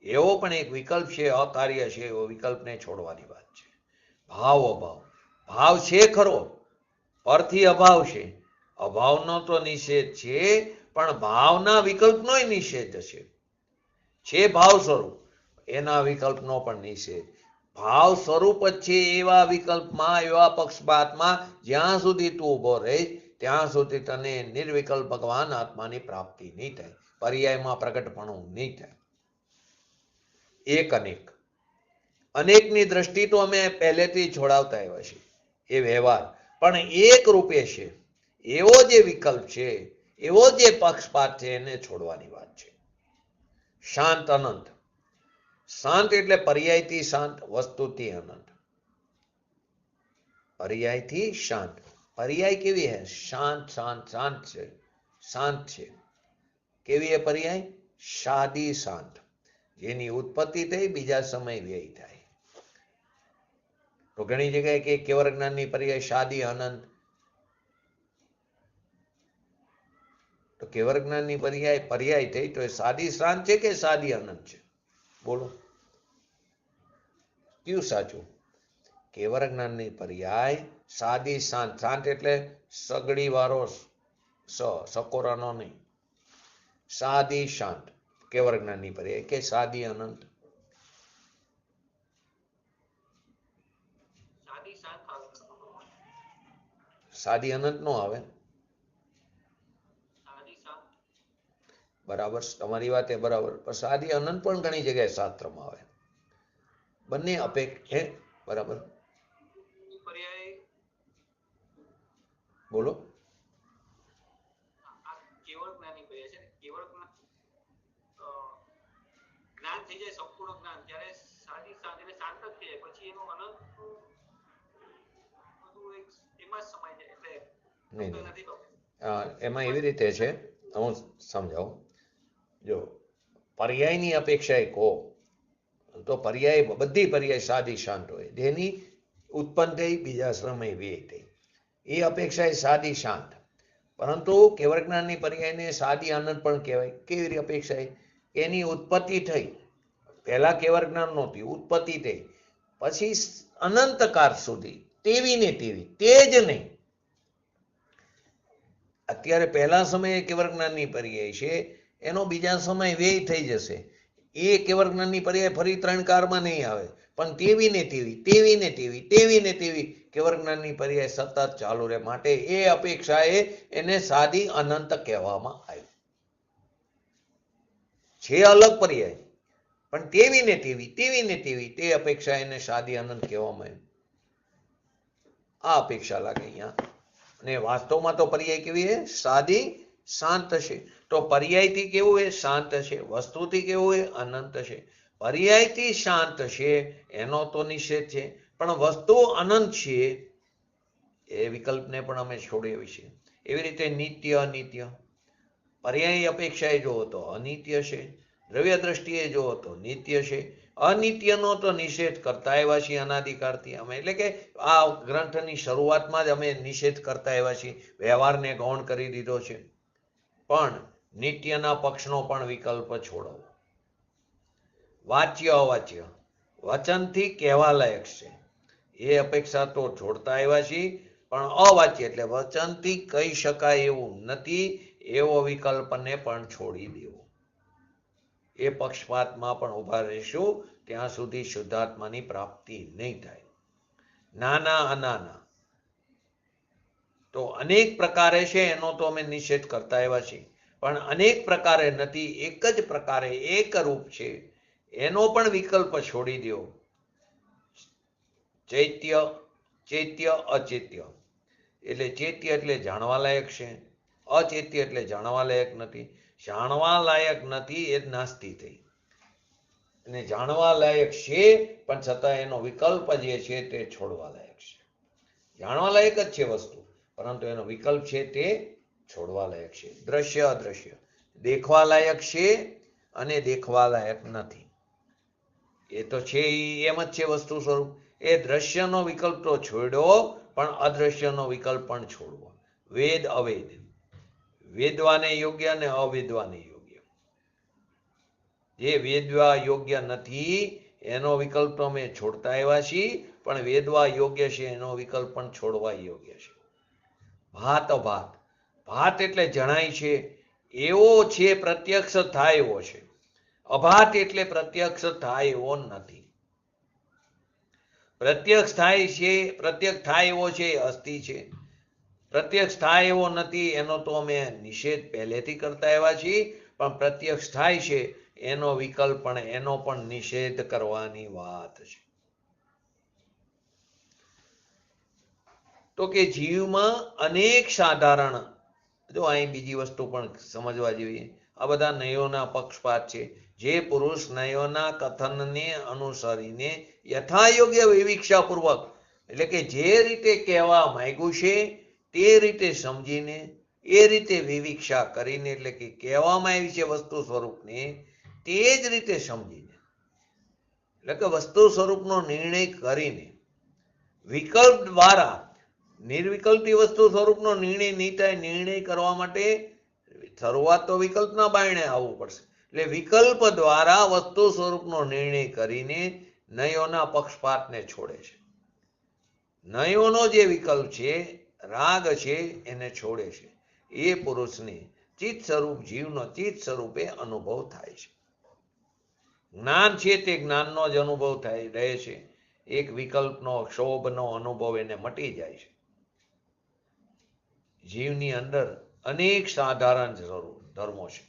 Speaker 1: એવો પણ એક વિકલ્પ છે, અકાર્ય છે એવો વિકલ્પને છોડવાની વાત છે. ભાવ અભાવ, ભાવ છે ખરો, પરથી અભાવ છે, અભાવનો તો નિષેધ છે, પણ ભાવના વિકલ્પનો નિષેધ છે ભાવ સ્વરૂપ, એના વિકલ્પનો પણ નિષેધ. ભાવ સ્વરૂપ જ છે એવા વિકલ્પમાં, એવા પક્ષપાતમાં જ્યાં સુધી તું ઉભો રહે ત્યાં સુધી તને નિર્વિકલ્પ ભગવાન આત્માની પ્રાપ્તિ નહીં થાય, પર્યાયમાં પ્રગટપણું નહીં થાય. એક અનેક, અનેકની દ્રષ્ટિ તો અમે પહેલેથી છોડાવતા આવ્યા છીએ, એ વ્યવહાર પણ એક રૂપે છે. એવો જે વિકલ્પ છે, એવો જે પક્ષપાત છે, એને છોડવાની વાત છે. શાંત અનંત, શાંત એટલે પર્યાયથી શાંત, વસ્તુથી અનંત. પર્યાયથી શાંત, પર્યાય કેવી હે? શાંત શાંત શાંત છે, શાંત છે. કેવી હે પર્યાય? સાદી શાંત, જેની ઉત્પત્તિ થઈ બીજા સમય વ્યય થાય. તો ઘણી જગ્યાએ કે કેવળ જ્ઞાનની પર્યાય સાદી અનંત, તો કેવળ જ્ઞાનની પર્યાય થઈ તો એ સાદી શાંત છે કે સાદી અનંત છે? બોલો કયું સાચું? કેવળ જ્ઞાનની પર્યાય સાદી શાંત, શાંત એટલે સગડી વાળો સકોરાનો નહીં, સાદી શાંત કેવળ જ્ઞાનની પર્યાય, કે સાદી અનંત? સાદી અનંત નો આવે. બરાબર, તમારી વાત એ બરાબર, પણ સાદી અનંત પણ ઘણી જગ્યાએ શાસ્ત્રમાં આવે. બંને અપેક્ષા બરાબર. બોલો. એમાં એવી રીતે છે, હું સમજાવું. જો પર્યાયની અપેક્ષાએ કહો તો પર્યાય, બધી પર્યાય સાદી શાંત હોય, જેની ઉત્પન્ન થઈ બીજા સમય વ્યય થઈ, એ અપેક્ષા એ સાદી શાંત. પરંતુ કેવળ જ્ઞાનની પર્યાયને સાદી આનંદ પણ કહેવાય. કેવી રીતે અપેક્ષા? એની ઉત્પત્તિ થઈ, પહેલા કેવળ જ્ઞાન નહોતી, ઉત્પત્તિ થઈ, પછી અનંતકાળ સુધી તેવી ને તેવી, તે જ નહીં. અત્યારે પહેલા સમયે કેવળ જ્ઞાનની પર્યાય છે, એનો બીજા સમય વ્યય થઈ જશે. એ કેવળ જ્ઞાનની પર્યાય ફરી 3 કાળમાં નહીં આવે, પણ તેવી ને તેવી, તેવી ને તેવી, તેવી ને તેવી કેવળ જ્ઞાનની પર્યાય સતત ચાલુ રહે. માટે એ અપેક્ષાએ એને સાદી અનંત કહેવામાં આવ્યું છે. અલગ પર્યાય, પણ તેવી ને તેવી, તેવી ને તેવી, તે અપેક્ષા એને સાદી અનંત કહેવામાં આવ્યું. આ અપેક્ષા લાગે અહીંયા. અને વાસ્તવમાં તો પર્યાય કેવી છે? સાદી શાંત છે. તો પર્યાયથી કેવું છે? શાંત છે. વસ્તુથી કેવું છે? અનંત છે. પર્યાયથી શાંત છે એનો તો નિષેધ છે, પણ વસ્તુ અનંત છે એ વિકલ્પને પણ અમે છોડીએ છીએ. એવી રીતે નિત્ય અનિત્ય, પર્યાય અપેક્ષાએ જોવો તો અનિત્ય છે, દ્રવ્ય દ્રષ્ટિએ જોવો તો નિત્ય છે. અનિત્યનો તો નિષેધ કરતા આવ્યા છીએ અનાદિકાળથી અમે, એટલે કે આ ગ્રંથની શરૂઆતમાં જ અમે નિષેધ કરતા આવ્યા છીએ, વ્યવહારને ગૌણ કરી દીધો છે. પણ નિત્યના પક્ષનો પણ વિકલ્પ છોડવો. વાચ્ય અવાચ્ય, વચનથી કહેવા લાયક છે એ અપેક્ષા તો છોડતા આવ્યા છીએ, પણ અવાચ્ય એટલે વચનથી કહી શકાય એવું નથી એવો વિકલ્પને પણ છોડી દેવો. એ પક્ષપાતમાં પણ ઉભા રહીશું ત્યાં સુધી શુદ્ધાત્માની પ્રાપ્તિ નહીં થાય. નાના અનાના તો અનેક પ્રકારે છે, એનો તો અમે નિષેધ કરતા આવ્યા છીએ, પણ અનેક પ્રકારે નથી, એક જ પ્રકારે એક રૂપ છે એનો પણ વિકલ્પ છોડી દો. ચૈત્ય, ચૈત્ય અચૈત્ય, એટલે ચૈત્ય એટલે જાણવા લાયક છે, અચૈત્ય એટલે જાણવા લાયક નથી. જાણવા લાયક નથી એ નાસ્તી થઈ, અને જાણવા લાયક છે પણ છતાં એનો વિકલ્પ જે છે તે છોડવા લાયક છે. જાણવા લાયક જ છે વસ્તુ, પરંતુ એનો વિકલ્પ છે તે છોડવા લાયક છે. દ્રશ્ય અદ્રશ્ય, દેખવા લાયક છે અને દેખવા લાયક નથી. એ તો છે એમ જ છે વસ્તુ સ્વરૂપ. એ દ્રશ્યનો વિકલ્પ તો છોડ્યો, પણ અદ્રશ્યનો વિકલ્પ પણ છોડવો. વેદ અવેદ, વેદવાને યોગ્ય અને અવેદવાને યોગ્ય. જે વેદવા યોગ્ય નથી એનો વિકલ્પ તો અમે છોડતા આવ્યા છીએ, પણ વેદવા યોગ્ય છે એનો વિકલ્પ પણ છોડવા યોગ્ય છે. ભાત અભાત, ભાત એટલે જણાય છે એવો છે, પ્રત્યક્ષ થાય એવો છે. અભાત એટલે પ્રત્યક્ષ થાય એવો નથી. પ્રત્યક્ષ થાય છે, પ્રત્યક્ષ થાય એવો છે એ અસ્થિ છે. પ્રત્યક્ષ થાય એવો નથી એનો તો અમે નિષેધ પહેલેથી કરતા આવ્યા છીએ, પણ પ્રત્યક્ષ થાય છે એનો વિકલ્પ પણ, એનો પણ નિષેધ કરવાની વાત છે. તો કે જીવમાં અનેક સાધારણ, જો અહીં બીજી વસ્તુ પણ સમજવા જેવી, આ બધા નયોના પક્ષપાત છે. જે પુરુષ નયોના કથનને અનુસરીને યથાયોગ્ય વિવિક્ષાપૂર્વક, એટલે કે જે રીતે કહેવા માંગ્યું છે તે રીતે સમજીને, એ રીતે વિવિક્ષા કરીને, એટલે કે કહેવામાં આવી છે વસ્તુ સ્વરૂપને તે જ રીતે સમજીને, એટલે કે વસ્તુ સ્વરૂપનો નિર્ણય કરીને, વિકલ્પ દ્વારા, નિર્વિકલ્પી વસ્તુ સ્વરૂપનો નિર્ણય નહીં થાય. નિર્ણય કરવા માટે શરૂઆત તો વિકલ્પના બાયણે આવવું પડશે. એટલે વિકલ્પ દ્વારા વસ્તુ સ્વરૂપનો નિર્ણય કરીને નયોના પક્ષપાતને છોડે છે. નયોનો જે વિકલ્પ છે, રાગ છે, એને છોડે છે. એ પુરુષને ચિત્ત સ્વરૂપ જીવનો ચિત્ત સ્વરૂપે અનુભવ થાય છે. જ્ઞાન છે તે જ્ઞાનનો જ અનુભવ થાય રહે છે. એક વિકલ્પનો, ક્ષોભનો અનુભવ એને મટી જાય છે. જીવની અંદર અનેક સાધારણ ધર્મો છે,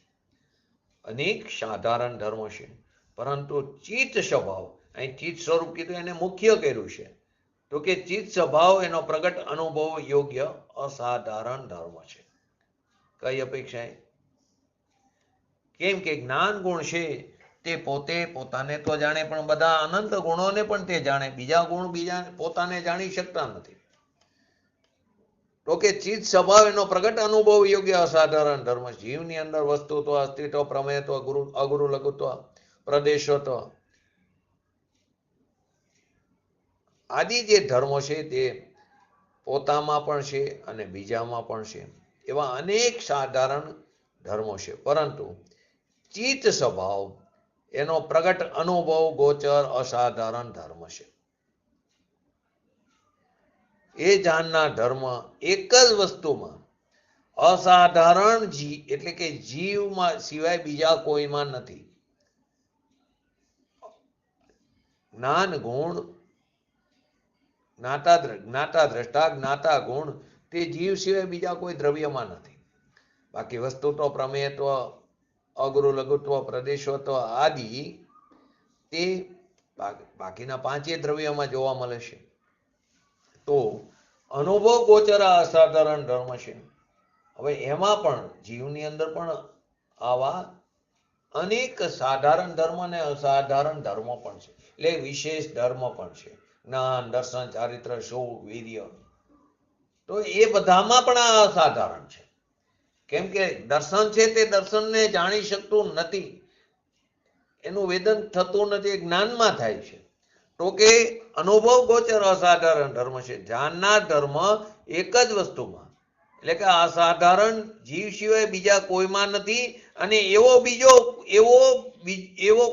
Speaker 1: અનેક સાધારણ ધર્મો છે, પરંતુ ચિત્ત સ્વભાવ, અહીં ચિત્ત સ્વરૂપ કીધું એને મુખ્ય કર્યું છે, તો કે ચિત્ત સ્વભાવ એનો પ્રગટ અનુભવ યોગ્ય અસાધારણ ધર્મ છે. કઈ અપેક્ષાએ? કેમ કે જ્ઞાન ગુણ છે તે પોતે પોતાને તો જાણે, પણ બધા અનંત ગુણોને પણ તે જાણે. બીજા ગુણ બીજા પોતાને જાણી શકતા નથી. તો કે ચિત્ત સ્વભાવ એનો પ્રગટ અનુભવ યોગ્ય અસાધારણ ધર્મ. જીવની અંદર વસ્તુત્વ, અસ્તિત્વ, પ્રમેયત્વ, અગુરુ લઘુત્વ, પ્રદેશત્વ આદિ જે ધર્મો છે તે પોતામાં પણ છે અને બીજામાં પણ છે. એવા અનેક સાધારણ ધર્મો છે, પરંતુ ચિત્ત સ્વભાવ એનો પ્રગટ અનુભવ ગોચર અસાધારણ ધર્મ છે. એ જાણનાર ધર્મ એક જ વસ્તુમાં અસાધારણ એટલે કે જીવમાં સિવાય બીજા કોઈમાં નથી. જ્ઞાન ગુણ, જ્ઞાતા દ્રષ્ટા, જ્ઞાતા ગુણ તે જીવ સિવાય બીજા કોઈ દ્રવ્યમાં નથી. બાકી વસ્તુત્વ, પ્રમેયત્વ, અગુરુ લઘુત્વ, પ્રદેશત્વ આદિ તે બાકીના પાંચે દ્રવ્યમાં જોવા મળે છે. તો અનુભવ ગોચર અસાધારણ ધર્મ છે. હવે એમાં પણ જીવની અંદર પણ આવા અનેક સાધારણ ધર્મ અને અસાધારણ ધર્મો પણ છે, એટલે વિશેષ ધર્મ પણ છે. જ્ઞાન, દર્શન, ચારિત્ર, સુખ, વીર્ય, તો એ બધામાં પણ આ અસાધારણ છે. કેમ કે દર્શન છે તે દર્શનને જાણી શકતું નથી, એનું વેદન થતું નથી, જ્ઞાનમાં થાય છે. તો કે અનુભવ ગોચર અસાધારણ ધર્મ છે. જાણનાર ધર્મ એક જ વસ્તુમાં, એટલે કે અસાધારણ જીવ સિવાય બીજા કોઈમાં નથી, અને એવો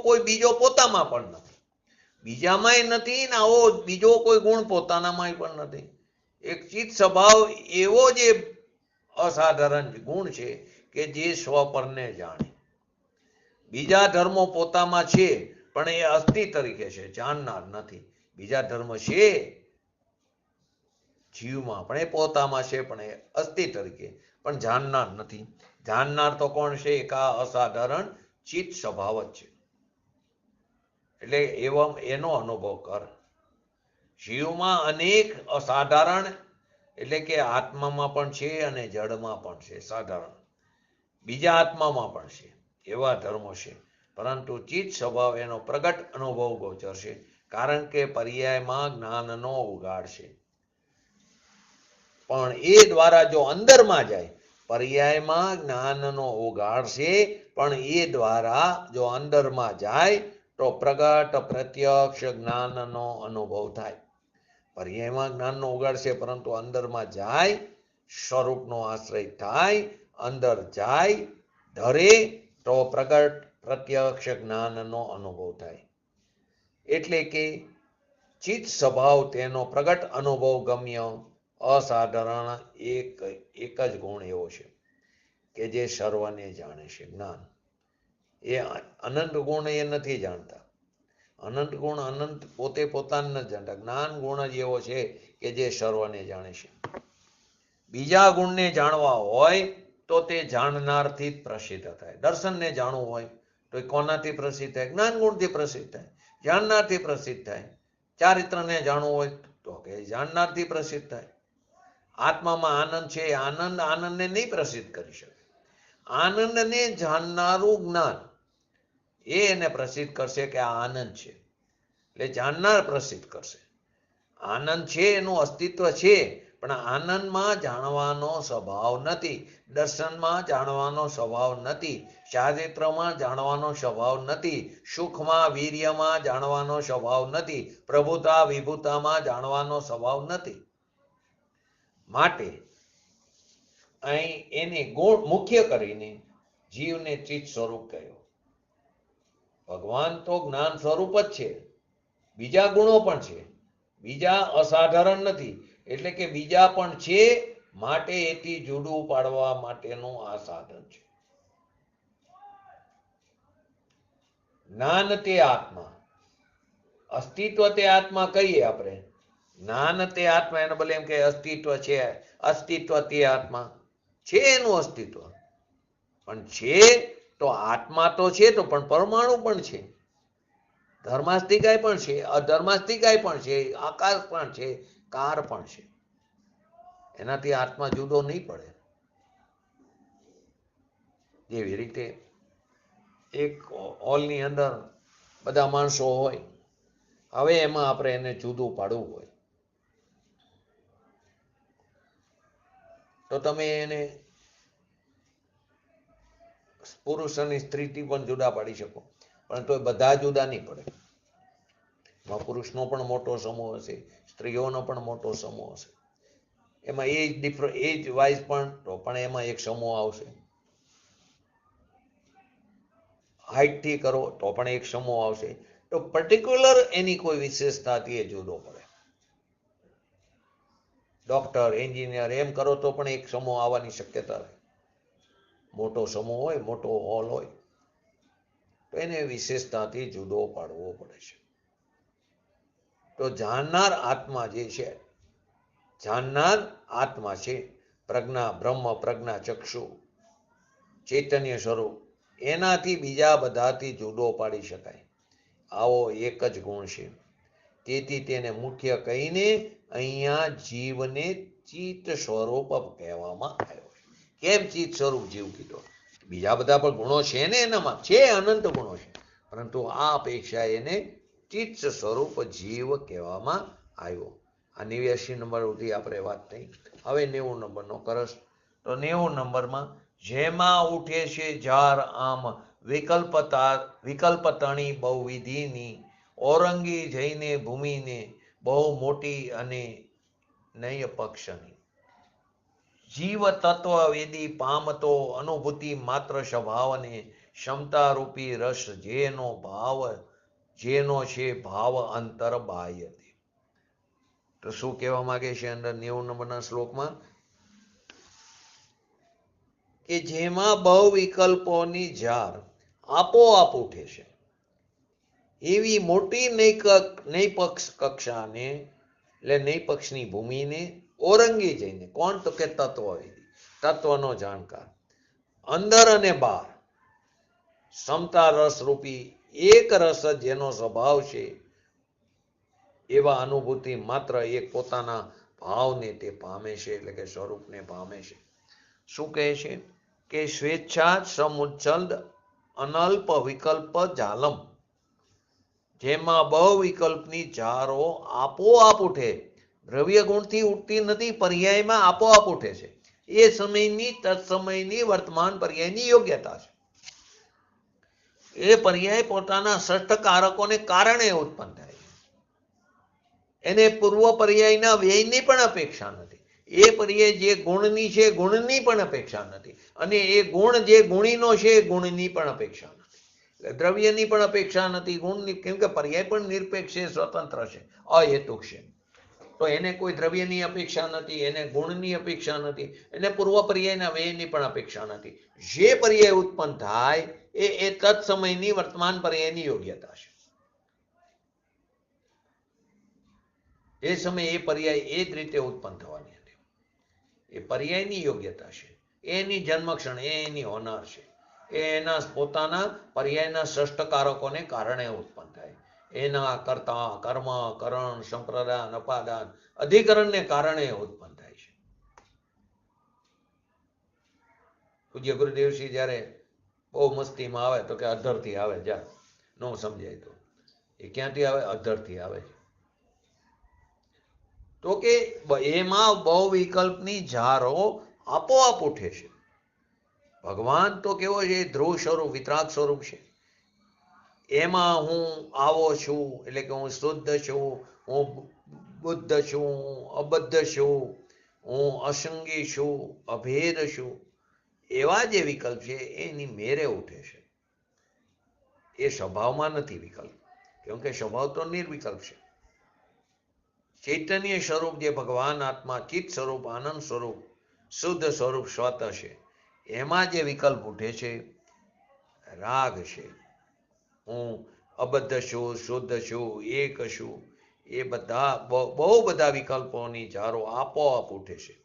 Speaker 1: કોઈ બીજો પોતામાં પણ નથી, બીજામાંય નથી, ને આવો બીજો કોઈ ગુણ પોતાનામાંય પણ નથી. એક ચિત્ત સ્વભાવ એવો જે અસાધારણ ગુણ છે કે જે સ્વપરને જાણે. બીજા ધર્મો પોતામાં છે પણ એ અસ્થિ તરીકે છે, જાણનાર નથી. બીજા ધર્મ છે જીવમાં, પણ એ પોતામાં છે, પણ એ અસ્થિ તરીકે, પણ જાણનાર નથી. જાણનાર તો કોણ છે? એક આ અસાધારણ ચિત્ત સ્વભાવ જ છે. એટલે એનો અનુભવ કર. જીવમાં અનેક અસાધારણ, એટલે કે આત્મામાં પણ છે અને જડમાં પણ છે સાધારણ, બીજા આત્મામાં પણ છે, એવા ધર્મો છે. પરંતુ ચિત્ત સ્વભાવ એનો પ્રગટ અનુભવ ગોચર છે, કારણ કે પર્યાયમાં જ્ઞાનનો ઉગાડ છે. પણ એ દ્વારા જો અંદરમાં જાય, પર્યાયમાં જ્ઞાનનો ઉગાડ છે, પણ એ દ્વારા જો અંદરમાં જાય તો પ્રગટ પ્રત્યક્ષ જ્ઞાનનો અનુભવ થાય. પર્યાયમાં જ્ઞાનનો ઉગાડ છે, પરંતુ અંદરમાં જાય, સ્વરૂપનો આશ્રય થાય, અંદર જાય, ધરે તો પ્રગટ પ્રત્યક્ષ જ્ઞાનનો અનુભવ થાય. એટલે કે ચિત્ત સ્વભાવ તેનો પ્રગટ અનુભવ ગમ્ય અસાધારણ એક જ ગુણ એવો છે. કે જે સર્વને જાણે છે. જ્ઞાન એ અનંત ગુણ એ નથી જાણતા. અનંત ગુણ અનંત પોતે પોતાને નથી જાણતા. જ્ઞાન ગુણ જ એવો છે કે જે સર્વને જાણે છે. બીજા ગુણને જાણવા હોય તો તે જાણનારથી જ પ્રસિદ્ધ થાય. દર્શનને જાણવું હોય તો એ કોનાથી પ્રસિદ્ધ થાય? જ્ઞાન ગુણથી પ્રસિદ્ધ થાય, જાણનારથી પ્રસિદ્ધ થાય. ચારિત્રને જાણવું હોય તો કે જાણનારથી પ્રસિદ્ધ થાય. આત્મામાં આનંદ છે, આનંદ આનંદને નહીં પ્રસિદ્ધ કરી શકે. આનંદને જાણનારું જ્ઞાન એ એને પ્રસિદ્ધ કરશે કે આ આનંદ છે, એટલે જાણનાર પ્રસિદ્ધ કરશે. આનંદ છે, એનું અસ્તિત્વ છે, પણ આનંદમાં જાણવાનો સ્વભાવ નથી, દર્શનમાં જાણવાનો સ્વભાવ નથી, ચારિત્રમાં જાણવાનો સ્વભાવ નથી, સુખમાં વીર્યમાં જાણવાનો સ્વભાવ નથી, પ્રભુતા વિભુતામાં જાણવાનો સ્વભાવ નથી. માટે અહીં એને ગુણ મુખ્ય કરીને જીવને ચિત્ત સ્વરૂપ કહ્યું. ભગવાન તો જ્ઞાન સ્વરૂપ જ છે, બીજા ગુણો પણ છે, બીજા અસાધારણ નથી, એટલે કે બીજા પણ છે, માટે એથી જુદું પાડવા માટેનું આ સાધન છે. જ્ઞાન તે આત્મા, અસ્તિત્વ તે આત્મા કહીએ આપણે. જ્ઞાન તે આત્મા, એને ભલે એમ કે અસ્તિત્વ છે, અસ્તિત્વ તે આત્મા છે, એનું અસ્તિત્વ પણ છે. તો આત્મા તો છે, તો પણ પરમાણુ પણ છે, ધર્માસ્તિકાય પણ છે, અધર્માસ્તિકાય પણ છે, આકાશ પણ છે, કાર પણ છે. એનાથી આત્મા જુદો નહીં પડે. જેવી રીતે એક હોલની અંદર બધા માણસો હોય, હવે એમાં આપણે એને જુદું પાડવું હોય તો તમે એને પુરુષ અને સ્ત્રીથી પણ જુદા પાડી શકો, પરંતુ એ બધા જુદા નહીં પડે. એમાં પુરુષનો પણ મોટો સમૂહ હશે, સ્ત્રીઓનો પણ મોટો સમૂહ હશે. એમાં એજ વાઇઝ પણ તો પણ એમાં એક સમૂહ આવશે. હાઇટથી કરો તો પણ એક સમૂહ આવશે. તો પર્ટિક્યુલર એની કોઈ વિશેષતાથી એ જુદો પડે. ડોક્ટર, એન્જિનિયર એમ કરો તો પણ એક સમૂહ આવવાની શક્યતા રહે. મોટો સમૂહ હોય, મોટો હોલ હોય તો એને વિશેષતાથી જુદો પાડવો પડે છે. તો જાણનાર આત્મા જે છે, જાણનાર આત્મા છે, પ્રજ્ઞા બ્રહ્મ, પ્રજ્ઞા ચક્ષુ, ચૈતન્ય સ્વરૂપ, એનાથી બીજા બધાથી જુદો પાડી શકાય આવો એક જ ગુણ છે. તેથી તેને મુખ્ય કહીને અહીંયા જીવને ચિત્ત સ્વરૂપ કહેવામાં આવ્યો છે. કેમ ચિત્ત સ્વરૂપ જીવ કીધો? બીજા બધા પણ ગુણો છે ને એનામાં, છે અનંત ગુણો છે, પરંતુ આ અપેક્ષા એને ચિત્ત સ્વરૂપ જીવ કહેવામાં આવ્યો. આ 89 નંબર સુધી આપણે વાત થઈ. હવે 90 નંબરનો કરસ. તો 90 નંબરમાં જેમાં ઉઠે છે જાર આમ વિકલ્પતણી બહુવિધિની, ઓરંગી જઈને ભૂમિને બહુ મોટી અને નય પક્ષની. જીવ તત્વ વેદી પામતો અનુભૂતિ માત્ર સ્વભાવને, ક્ષમતા રૂપી રસ જેનો ભાવ, જેનો છે ભાવ અંતર બાહ્ય. તો શું કહેવા માંગે છે અંદર 90 નંબરના શ્લોકમાં? કે જેમાં બહુ વિકલ્પોની જાર આપોઆપ ઉઠે છે, એવી મોટી નૈપક્ષ કક્ષાને, એટલે નૈપક્ષની ભૂમિને ઓરંગી જઈને, કોણ? તો કે તત્વવેદી, તત્વનો જાણકાર, અંદર અને બહાર ક્ષમતા રસ રૂપી એક રસ જ જેનો સ્વભાવ છે, એવા અનુભૂતિ માત્ર એક પોતાના ભાવને તે પામે છે, એટલે કે સ્વરૂપને પામે છે. શું કહે છે? કે સ્વેચ્છા સમુચ્છલ અનલ્પ વિકલ્પ જાલમ, જેમાં બહુ વિકલ્પની જારો આપોઆપ ઉઠે. દ્રવ્ય ગુણથી ઉઠતી નથી, પર્યાયમાં આપોઆપ ઉઠે છે. એ સમયની તત્સમયની વર્તમાન પર્યાયની યોગ્યતા છે. એ પર્યાય પોતાના ષષ્ઠ કારકોને કારણે ઉત્પન્ન થાય છે. એને પૂર્વ પર્યાયના વ્યયની પણ અપેક્ષા નથી. એ પર્યાય જે ગુણની છે, ગુણની પણ અપેક્ષા નથી, અને એ ગુણ જે ગુણીનો છે, એ ગુણની પણ અપેક્ષા નથી. દ્રવ્યની પણ અપેક્ષા નથી, ગુણની, કેમ કે પર્યાય પણ નિરપેક્ષ છે, સ્વતંત્ર છે, અહેતુક છે. તો એને કોઈ દ્રવ્યની અપેક્ષા નથી, એને ગુણની અપેક્ષા નથી, એને પૂર્વ પર્યાયના વ્યયની પણ અપેક્ષા નથી. જે પર્યાય ઉત્પન્ન થાય એ તત્સમયની વર્તમાન પર્યાયની યોગ્યતા છે. એ સમયે એ પર્યાય એ જ રીતે ઉત્પન્ન થવાની હતી. એ પર્યાયની યોગ્યતા છે, એની જન્મક્ષણ, એની હોનાર છે, એ એના પોતાના પર્યાયના ષષ્ઠકારકોને કારણે ઉત્પન્ન થાય. એના કર્તા, કર્મ, કરણ, સંપ્રદાન, અપાદાન, અધિકરણને કારણે ઉત્પન્ન થાય છે. પૂજ્ય ગુરુદેવશ્રી જયારે બહુ મસ્તીમાં આવે તો કે અધરથી આવે, જા ન સમજાય તો એ ક્યાંથી આવે? અધરથી આવે છે. તો કે એમાં બહુ વિકલ્પની ઝારો આપોઆપ ઉઠે છે. ભગવાન તો કેવો છે? ધ્રુવ સ્વરૂપ, વિતરાગ સ્વરૂપ છે. એમાં હું આવો છું, એટલે કે હું શુદ્ધ છું, હું બુદ્ધ છું, હું અબદ્ધ છું, હું અસંગી છું, અભેદ છું, એવા જે વિકલ્પ છે એની મેરે ઉઠે છે. એ સ્વભાવમાં નથી વિકલ્પ, કેમ કે સ્વભાવ તો નિર્વિકલ્પ છે. ચૈતન્ય સ્વરૂપ જે ભગવાન આત્મા, ચિત્ત સ્વરૂપ, આનંદ સ્વરૂપ, શુદ્ધ સ્વરૂપ સ્વત છે, એમાં જે વિકલ્પ ઉઠે છે રાગ છે. હું અબદ્ધ છું, શુદ્ધ છું, એક છું, એ બધા બહુ બધા વિકલ્પોની ઝારો આપોઆપ ઉઠે છે.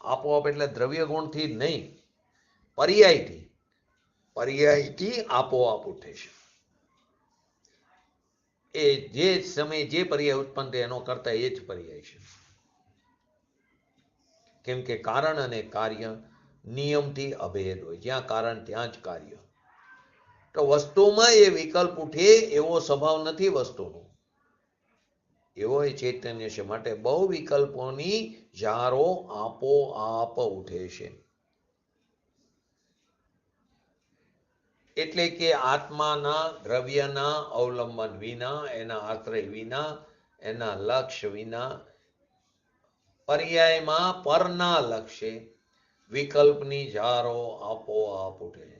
Speaker 1: આપોઆપ એટલે દ્રવ્ય ગુણથી નહીં, પર્યાયથી આપોઆપ ઉઠે છે. એ જે સમય જે પર્યાય ઉત્પન્ન થાય એનો કરતા એ જ પર્યાય છે. કેમ કે કારણ અને કાર્ય નિયમથી અભેદ હોય. જ્યાં કારણ ત્યાં જ કાર્ય. તો વસ્તુમાં એ વિકલ્પ ઉઠે એવો સ્વભાવ નથી વસ્તુનો, એવો એ ચૈતન્ય છે. માટે બહુ વિકલ્પોની ઝારો આપોઆપ ઉઠે છે. એટલે કે આત્માના દ્રવ્યના અવલંબન વિના, એના આશ્રય વિના, એના લક્ષ્ય વિના, પર્યાયમાં પરના લક્ષ્ય વિકલ્પની ઝારો આપોઆપ ઉઠે છે.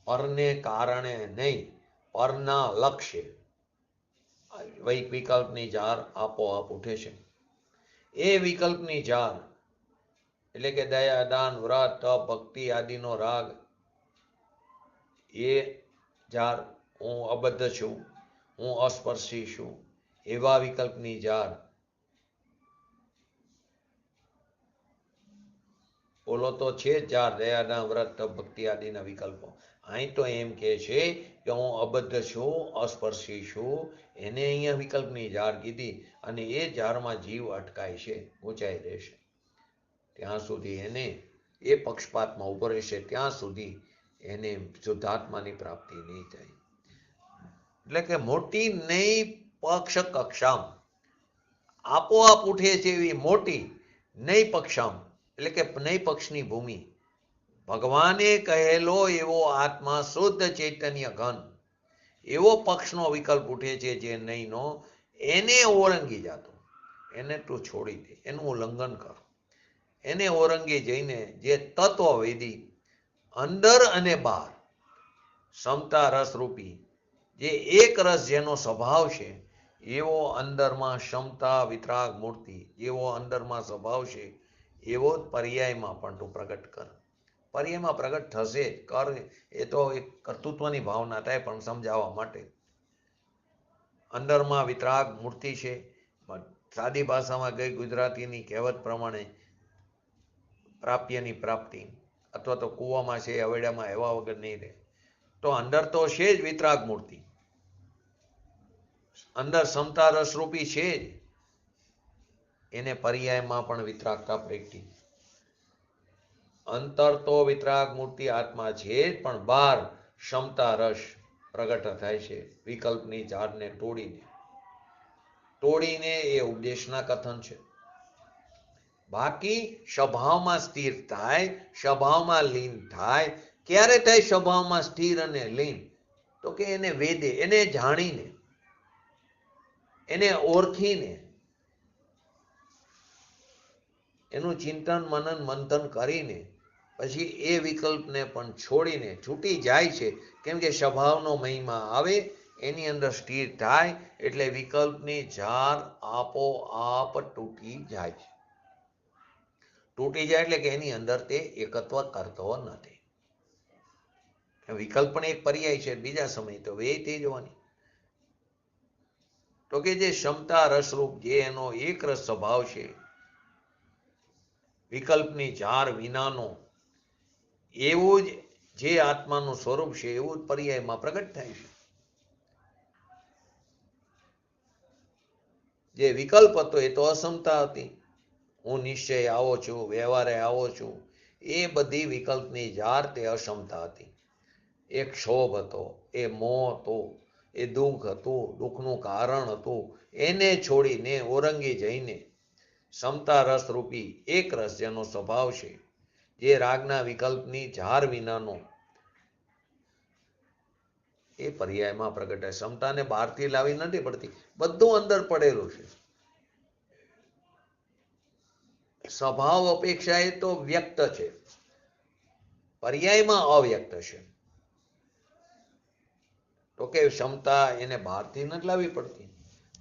Speaker 1: પરને કારણે નહીં, પરના લક્ષ્ય વિકલ્પની ઝાર આપોઆપ ઉઠે છે. એ વિકલ્પની ઝાર એટલે કે દયા, દાન, વ્રત, તપ, ભક્તિ આદિનો રાગ, એ ઝાર હું અબદ્ધ છું, હું અસ્પર્શી છું, એવા વિકલ્પની ઝાર બોલો તો છે જ ઝાર, દયા, દાન, વ્રત, તપ, ભક્તિ આદિના વિકલ્પો. અહીં તો એમ કે છે કે હું અબદ્ધ છું, અસ્પર્શી છું, એને અહીંયા વિકલ્પની ઝાર કીધી, અને એ ઝારમાં જીવ અટકાય છે, ઊંચાઈ રહેશે ત્યાં સુધી, એને એ પક્ષપાતમાં ઉભો રહેશે ત્યાં સુધી એને શુદ્ધાત્માની પ્રાપ્તિ નહીં થાય. એટલે કે મોટી નહીં પક્ષ કક્ષામ, આપોઆપ ઉઠે છે એવી મોટી નહીં પક્ષામ, એટલે કે નહીં પક્ષની ભૂમિ, ભગવાને કહેલો એવો આત્મા શુદ્ધ ચૈતન્ય ઘન, એવો પક્ષનો વિકલ્પ ઉઠે છે જે નહીંનો, એને ઓળંગી જાતો, એને તું છોડી દે, એનું ઉલ્લંઘન કર. એને ઓળંગી જઈને જે તત્વવેદી અંદર અને બહાર સમતા રસરૂપી જે એક રસ જેનો સ્વભાવ છે, એવો અંદરમાં ક્ષમતા વિતરાગ મૂર્તિ જેવો અંદરમાં સ્વભાવ છે, એવો જ પર્યાયમાં પણ તું પ્રગટ કર. પર્યાયમાં પ્રગટ થશે જ, કર. એ તો એક કર્તૃત્વની ભાવના થાય, પણ સમજાવવા માટે અંદરમાં વિતરાગ મૂર્તિ છે. સાદી ભાષામાં ગઈ ગુજરાતીની કહેવત પ્રમાણે પ્રાપ્યની પ્રાપ્તિ, અથવા તો કૂવામાં છે હવેડામાં એવા વગર નહીં રહે. તો અંદર તો છે જ વિતરાગ મૂર્તિ, અંદર સમતા રસરૂપી છે જ, એને પર્યાયમાં પણ વિતરાગતા પ્રગટી. અંતર તો વિતરાગ મૂર્તિ આત્મા છે જ, પણ બહાર ક્ષમતા રસ પ્રગટ થાય છે વિકલ્પની ઝાડને તોડીને એ ઉપદેશના કથન છે. બાકી સ્વભાવમાં સ્થિર થાય, સ્વભાવમાં લીન થાય. ક્યારે થાય સ્વભાવમાં સ્થિર અને લીન? તો કે એને વેદે, એને જાણીને, એને ઓળખીને, એનું ચિંતન મનન મંથન કરીને પછી એ વિકલ્પને પણ છોડીને છૂટી જાય છે. કેમ કે સ્વભાવનો મહિમા આવે એની અંદર સ્થિર થાય એટલે વિકલ્પની ઝાર આપોઆપ તૂટી જાય છે. તૂટી જાય એટલે કે એની અંદર તે એકત્વ કરતો નથી. વિકલ્પ પણ એક પર્યાય છે, બીજા સમય તો વે તે જોવાની. તો કે જે ક્ષમતા રસરૂપ જે એનો એક રસ સ્વભાવ છે, વિકલ્પની ઝાર વિનાનો, એવું જ જે આત્માનું સ્વરૂપ છે એવું જ પર્યાયમાં પ્રગટ થાય છે. જે વિકલ્પ હતો એ તો અસમતા હતી. હું નિશ્ચય આવો છું, વ્યવહારે આવો છું, એ બધી વિકલ્પની ઝાર તે અસમતા હતી. એ ક્ષોભ હતો, એ મોહ હતો, એ દુઃખ હતું, દુઃખનું કારણ હતું. એને છોડીને ઓરંગી જઈને સમતા રસ રૂપી એક રસ જેનો સ્વભાવ છે, જે રાગના વિકલ્પની ઝાર વિનાનો, એ પર્યાયમાં પ્રગટ થાય. સમતાને બહારથી લાવી નથી પડતી, બધું અંદર પડેલું છે. સ્વભાવ અપેક્ષા એ તો વ્યક્ત છે, પર્યાયમાં અવ્યક્ત છે. તો કે ક્ષમતા એને બહારથી નથી લાવવી પડતી,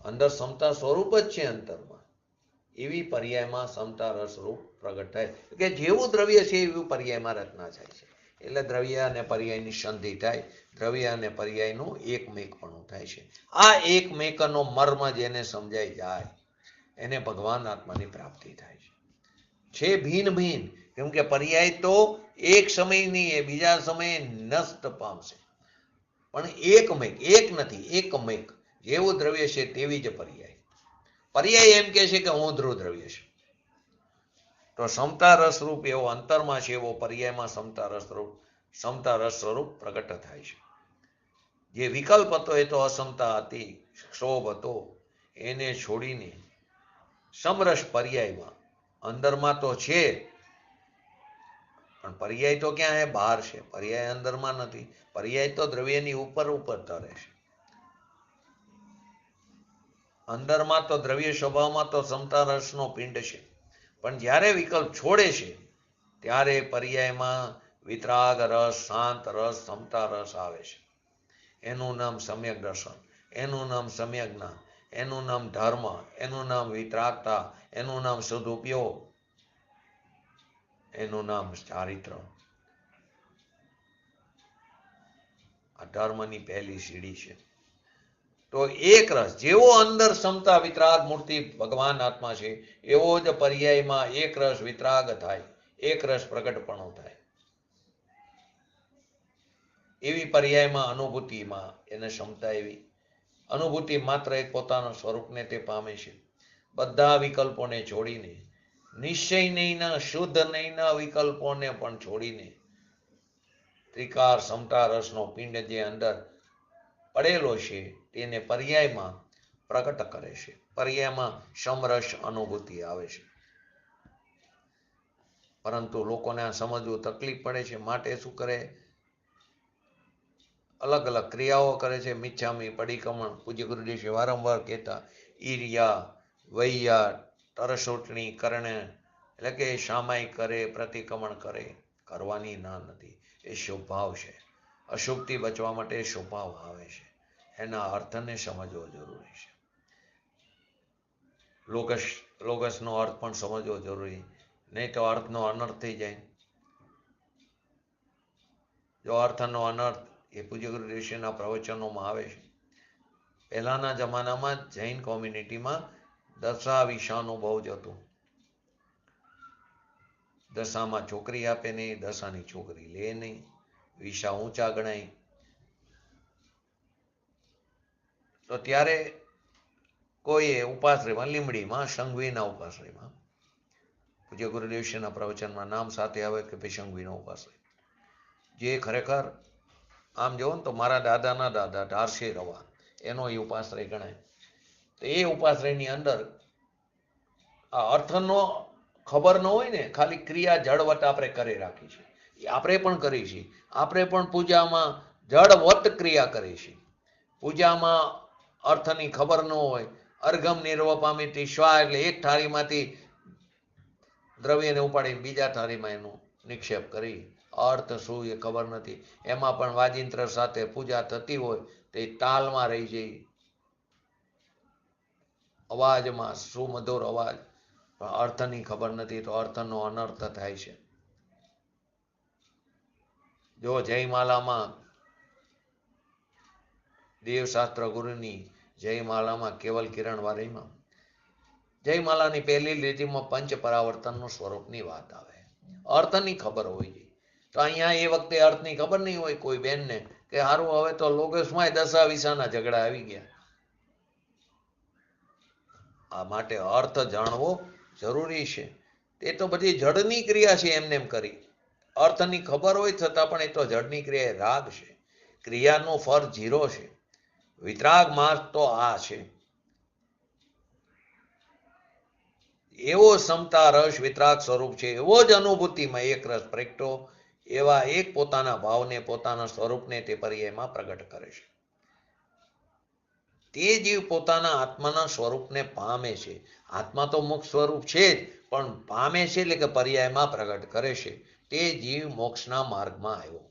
Speaker 1: અંદર ક્ષમતા સ્વરૂપ જ છે અંતરમાં. એવી પર્યાયમાં ક્ષમતા રસરૂપ પ્રગટ થાય કે જેવું દ્રવ્ય છે એવું પર્યાયમાં રચના થાય છે. એટલે દ્રવ્ય અને પર્યાયની સંધિ થાય, દ્રવ્ય અને પર્યાયનું એકમેકપણું થાય છે. આ એકમેકનો મર્મ જેને સમજાઈ જાય એને ભગવાન આત્માની પ્રાપ્તિ થાય છે. ભિન્ન ભિન્ન, કેમ કે પર્યાય તો એક સમયની એ બીજા સમયે નષ્ટ પામશે, પણ એકમેક, એક નથી, એકમેક. જેવું દ્રવ્ય છે તેવી જ પર્યાય. પર્યાય એમ કે છે કે હું ધ્રુવ દ્રવ્ય છે. તો સમતા રસરૂપ એવો અંતરમાં છે, એવો પર્યાયમાં સમતા રસ સ્વરૂપ પ્રગટ થાય છે. જે વિકલ્પ હતો એ તો અસમતા હતી, ક્ષોભ હતો, એને છોડીને સમરસ પર્યાયમાં અંદરમાં તો છે, પણ પર્યાય તો ક્યાં હે? બહાર છે. પર્યાય અંદરમાં નથી. પર્યાય તો દ્રવ્યની ઉપર ઉપર તરે છે. અંદરમાં તો દ્રવ્ય સ્વભાવમાં તો સમતા રસનો પિંડ છે, પણ જ્યારે વિકલ્પ છોડે છે ત્યારે પર્યાયમાં વિતરાગ રસ, શાંત રસ, સમતા રસ આવે છે. એનું નામ સમ્યક દર્શન, એનું નામ સમ્યક જ્ઞાન, એનું નામ ધર્મ, એનું નામ વિતરાગતા, એનું નામ સદુપયોગ, એનું નામ ચારિત્ર. આ ધર્મની પહેલી સીડી છે. તો એક રસ જેવો અંદર સમતા વિતરાગ મૂર્તિ ભગવાન આત્મા છે, એવો જ પર્યાયમાં એક રસ વિતરાગ થાય, એક રસ પ્રગટપણો થાય. એવી પર્યાયમાં અનુભૂતિમાં એને ક્ષમતા, એવી અનુભૂતિ માત્ર એક પોતાના સ્વરૂપને તે પામે છે. બધા વિકલ્પોને છોડીને, નિશ્ચય નહીંના, શુદ્ધ નહીંના વિકલ્પોને પણ છોડીને ત્રિકાર સમતા રસનો પિંડ જે અંદર પડેલો છે તેને પર્યાયમાં પ્રગટ કરે છે. પર્યાયમાં સમરસ અનુભૂતિ આવે છે. પરંતુ લોકોને આ સમજવું તકલીફ પડે છે, માટે શું કરે? અલગ અલગ ક્રિયાઓ કરે છે. મિચ્છામી, પડીકમણ, પૂજ્ય ગુરુદેવ વારંવાર કહેતા ઈર્યા, વૈયા, તરસોટણી, કરણે, એટલે કે સામાય કરે, પ્રતિક્રમણ કરે, કરવાની ના નથી. એ સ્વભાવ છે. અશુભથી બચવા માટે સ્વભાવ આવે છે. એના અર્થને સમજવો જરૂરી છે. લોગસનો અર્થ પણ સમજવો જરૂરી, નહીં તો અર્થનો અનર્થ થઈ જાય. જો અર્થનો અનર્થ એ પૂજ્ય ગુરુદેવના પ્રવચનોમાં આવે છે. પહેલાના જમાનામાં જૈન કોમ્યુનિટીમાં દશા વિષાનું બહુ જ હતું. દશામાં છોકરી આપે નહીં, દશાની છોકરી લે નહીં, વિષા ઊંચા ગણાય. તો ત્યારે કોઈએ ઉપાશ્રયમાં, લીમડીમાં, સંઘવીના ઉપાશ્રયમાં, પૂજ્ય ગુરુદેવના પ્રવચનમાં નામ સાથે આવે કે ભાઈ સંઘવીનો ઉપાશ્રય, જે ખરેખર આમ જોવો ને તો મારા દાદાના દાદા ઢારસે રવા એનો એ ઉપાશ્રય ગણાય. તો એ ઉપાશ્રયની અંદર આ અર્થનો ખબર ન હોય ને, ખાલી ક્રિયા જળવત આપણે કરી રાખી છે. આપણે પણ કરી છીએ. આપણે પણ પૂજામાં જળવત ક્રિયા કરી છે. પૂજામાં અર્થની ખબર ન હોય, અર્ઘમ નિર્વ પામીથી સ્વા એટલે એક થાળીમાંથી દ્રવ્યને ઉપાડી બીજા થાળીમાં એનું નિક્ષેપ કરી, અર્થ શું એ ખબર નથી. એમાં પણ વાજિંત્ર સાથે પૂજા થતી હોય તે તાલમાં રહી જાય, અવાજમાં સુમધુર અવાજ, પણ અર્થની ખબર નથી તો અર્થનો અનર્થ થાય છે. જો જયમાલામાં દેવશાસ્ત્ર ગુરુની જયમાલામાં કેવલ કિરણ વારીમાં જયમાલાની પહેલી લીટીમાં પંચ પરાવર્તનનું સ્વરૂપની વાત આવે, અર્થની ખબર હોય છે. તો અહીંયા એ વખતે અર્થની ખબર નહીં હોય કોઈ બેનને કે સારું હવે તો લોકેશમાં દશા વિસાના ઝઘડા આવી ગયા. આ માટે અર્થ જાણવો જરૂરી છે. તે તો બધી જડની ક્રિયા છે એમને એમ કરી, અર્થની ખબર હોય છતાં પણ એ તો જડની ક્રિયા રાગ છે, ક્રિયાનું ફળ 0 છે. વિતરાગ માર્ગ તો આ છે. એવો સમતા રસ વિતરાગ સ્વરૂપ છે, એવો જ અનુભૂતિમાં એક રસ પ્રગટો, એવા એક પોતાના ભાવને પોતાના સ્વરૂપને તે પર્યાયમાં પ્રગટ કરે છે. તે જીવ પોતાના આત્માના સ્વરૂપને પામે છે. આત્મા તો મોક્ષ સ્વરૂપ છે જ, પણ પામે છે એટલે કે પર્યાયમાં પ્રગટ કરે છે. તે જીવ મોક્ષના માર્ગમાં આવ્યો.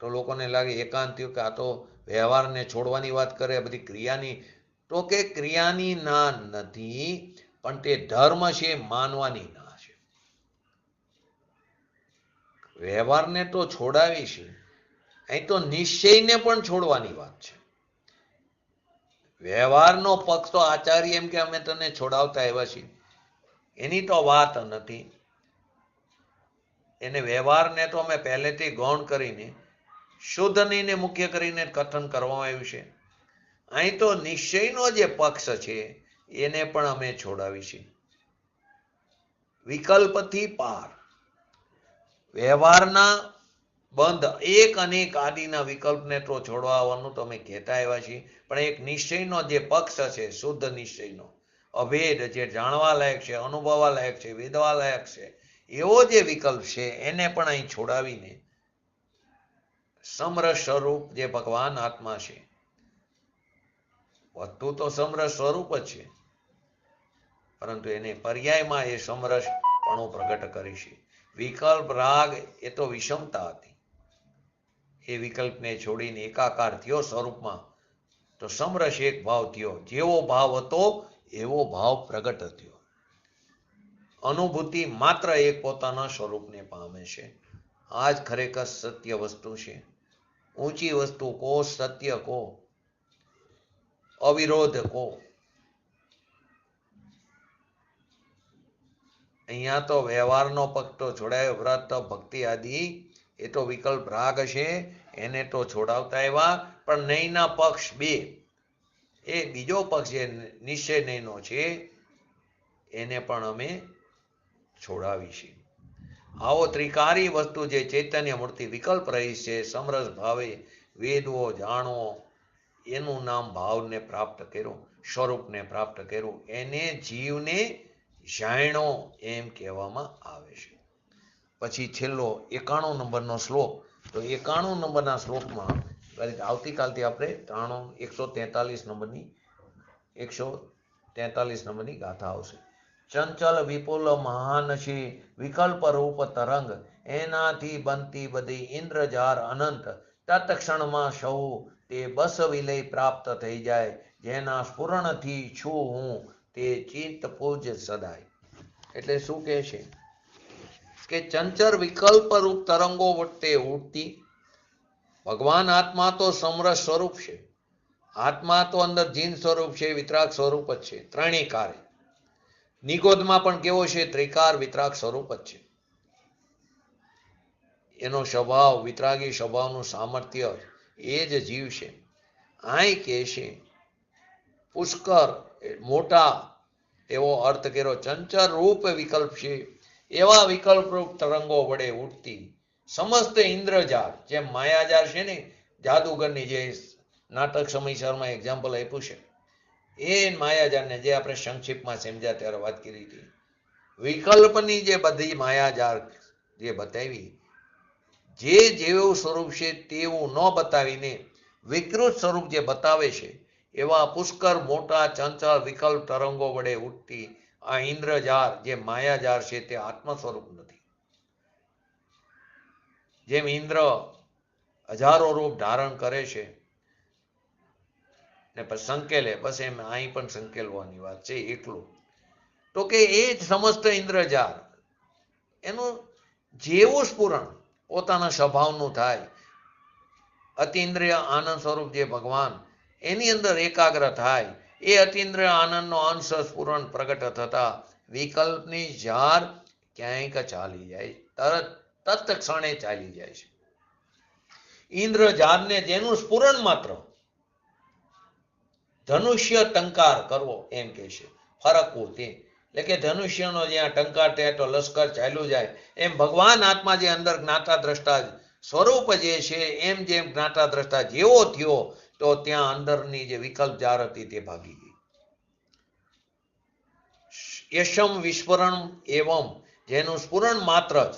Speaker 1: તો લોકોને લાગે એકાંતિઓ કે આ તો વ્યવહારને છોડવાની વાત કરે, બધી ક્રિયાની, તો કે ક્રિયાની ના નથી, પણ તે ધર્મ છે માનવાની ના છે. વ્યવહારને તો છોડાવી છે, અહીં તો નિશ્ચયને પણ છોડવાની વાત છે. વ્યવહારનો પક્ષ તો આચાર્ય એમ કે અમે તને છોડાવતા આવ્યા છીએ, એની તો વાત નથી. એને વ્યવહારને તો અમે પહેલેથી ગૌણ કરીને શુદ્ધ નહીં મુખ્ય કરીને કથન કરવામાં આવ્યું છે. અહીં તો નિશ્ચયનો જે પક્ષ છે એને પણ અમે છોડાવી છે. વિકલ્પથી પાર, વ્યવહારના બંધ એક અનેક આદિના વિકલ્પને તો છોડવાનું તો અમે કહેતા આવ્યા છીએ, પણ એક નિશ્ચયનો જે પક્ષ છે, શુદ્ધ નિશ્ચયનો અભેદ જે જાણવા લાયક છે, અનુભવવા લાયક છે, વેદવા લાયક છે, એવો જે વિકલ્પ છે એને પણ અહીં છોડાવીને સમરસ સ્વરૂપ જે ભગવાન આત્મા છે, વસ્તુ તો સમરસ સ્વરૂપ જ છે, પરંતુ એને પર્યાયમાં એ સમરસપણું પ્રગટ કરી છે. વિકલ્પ રાગ એ તો વિષમતા હતી, એ વિકલ્પને છોડીને એકાકાર થયો સ્વરૂપમાં, તો સમરસ એક ભાવ થયો. જેવો ભાવ હતો એવો ભાવ પ્રગટ થયો. અનુભૂતિ માત્ર એક પોતાના સ્વરૂપને પામે છે. આ જ ખરેખર સત્ય વસ્તુ છે. ઊંચી વસ્તુ કો, સત્ય કો, અવિરોધ કો. અહીંયા તો વ્યવહારનો પક્ષ તો છોડાયો, વ્રત ભક્તિ આદિ એ તો વિકલ્પ રાગ છે, એને તો છોડાવતા આવ્યા, પણ નહીંના પક્ષ બે, એ બીજો પક્ષ જે નિશ્ચય નહીંનો છે એને પણ અમે છોડાવી છે. આવો ત્રિકારી વસ્તુ જે ચૈતન્ય મૂર્તિ વિકલ્પ રહી છે, સમરસ ભાવે વેદવો જાણવો, એનું નામ ભાવને પ્રાપ્ત કર્યું, સ્વરૂપને પ્રાપ્ત કર્યું, એને જીવને જાણ્યો એમ કહેવામાં આવે છે. પછી છેલ્લો 91 નંબરનો શ્લોક, તો 91 નંબરના શ્લોકમાં આવતીકાલથી આપણે 143 નંબરની ગાથા આવશે. ચંચલ વિપુલ મહાન છે વિકલ્પ રૂપ તરંગ, એનાથી બનતી બધી ઇન્દ્રજાર અનંત, તત્ક્ષણમાં સૌ તે બસ વિલય પ્રાપ્ત થઈ જાય, જેના સ્ફુરણથી છું હું તે ચિત્ત પૂજ સદાય. એટલે શું કહે છે કે ચંચળ વિકલ્પ રૂપ તરંગો વચ્ચે ઉડતી, ભગવાન આત્મા તો સમરસ સ્વરૂપ છે, આત્મા તો અંદર જીન સ્વરૂપ છે, વિતરાગ સ્વરૂપ જ છે, ત્રણેય કારે. નિગોદમાં પણ કેવો છે, ત્રિકાર વિતરાગ સ્વરૂપ જ છે. એનો સ્વભાવ વિતરાગી સ્વભાવનું સામર્થ્ય એ જ જીવ છે. આય કે છે પુષ્કર મોટા એવો અર્થ કર્યો, ચંચળ રૂપ વિકલ્પ છે, એવા વિકલ્પ રૂપ તરંગો વડે ઉઠતી સમસ્ત ઇન્દ્રજાળ, જેમ માયાજાળ છે ને, જાદુગરની જે નાટક સમયસરમાં એક્ઝામ્પલ આપ્યું છે, એ માયાજાળને જે આપણે સંક્ષિપ્તમાં સમજ્યા ત્યારે વાત કરી હતી, વિકલ્પની જે બધી માયાજાળ જે બતાવી, જે જેવું સ્વરૂપ છે તેવું ન બતાવીને વિકૃત સ્વરૂપ જે બતાવે છે, એવા પુષ્કર મોટા ચંચળ વિકલ્પ તરંગો વડે ઉઠતી આ ઇન્દ્રજાળ જે માયાજાળ છે તે આત્મ સ્વરૂપ નથી. જેમ ઇન્દ્ર હજારો રૂપ ધારણ કરે છે ને પછી સંકેલે, બસ એમ અહીં પણ સંકેલવાની વાત છે એકલું. તો કે એ જ સમસ્ત ઇન્દ્રજાળ એનું જેવું સ્ફુરણ પોતાના સ્વભાવનું થાય, અતિન્દ્રિય આનંદ સ્વરૂપ જે ભગવાન એની અંદર એકાગ્ર થાય, એ અતિન્દ્રિય આનંદનો અંશ સ્ફુરણ પ્રગટ થતા વિકલ્પની ઝાર ક્યાંક ચાલી જાય, તરત ક્ષણે ચાલી જાય છે. ઇન્દ્રજાળને જેનું સ્ફુરણ માત્ર ધનુષ્ય ટંકાર કરવો એમ કે છે, ફરકવું તે, એટલે કે ધનુષ્યનો જ્યાં ટંકાર થાય તો લશ્કર ચાલ્યું જાય, એમ ભગવાન આત્મા જે અંદર જ્ઞાતા દ્રષ્ટા સ્વરૂપ જે છે એમ જેમ જ્ઞાતા દ્રષ્ટા જેવો થયો તો ત્યાં અંદરની જે વિકલ્પ જાર હતી તે ભાગી ગઈ. યશમ વિસ્ફુરણ એવમ, જેનું સ્ફુરણ માત્ર જ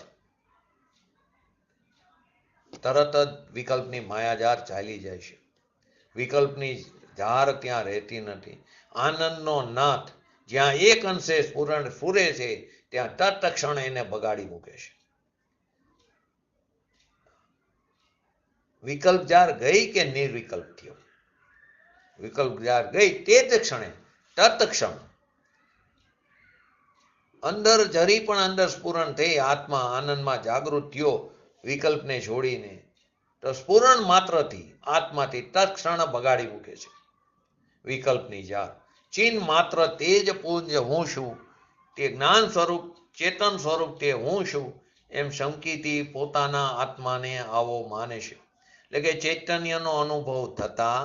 Speaker 1: તરત જ વિકલ્પની માયાજાર ચાલી જાય છે. વિકલ્પની ધાર ત્યાં રહેતી નથી. આનંદનો નાથ જ્યાં એક અંશે સ્ફુરણ ફૂરે છે ત્યાં તત્ક્ષણ એને બગાડી મૂકે છે. વિકલ્પ જાર ગઈ કે નિર્વિકલ્પ થયો, વિકલ્પ જાર ગઈ તે જ ક્ષણે તત્ક્ષણ અંદર જરી પણ અંદર સ્ફુરણ થઈ, આત્મા આનંદમાં જાગૃત થયો વિકલ્પને છોડીને, તો સ્ફુરણ માત્રથી આત્માથી તત્ક્ષણ બગાડી મૂકે છે વિકલ્પની જાર. ચિહ્ન માત્ર તે જ પુંજ હું છું, તે જ્ઞાન સ્વરૂપ ચેતન સ્વરૂપ તે હું છું એમ શંકિતી પોતાના આત્માને આવો માને છે. એટલે કે ચૈતન્યનો અનુભવ થતા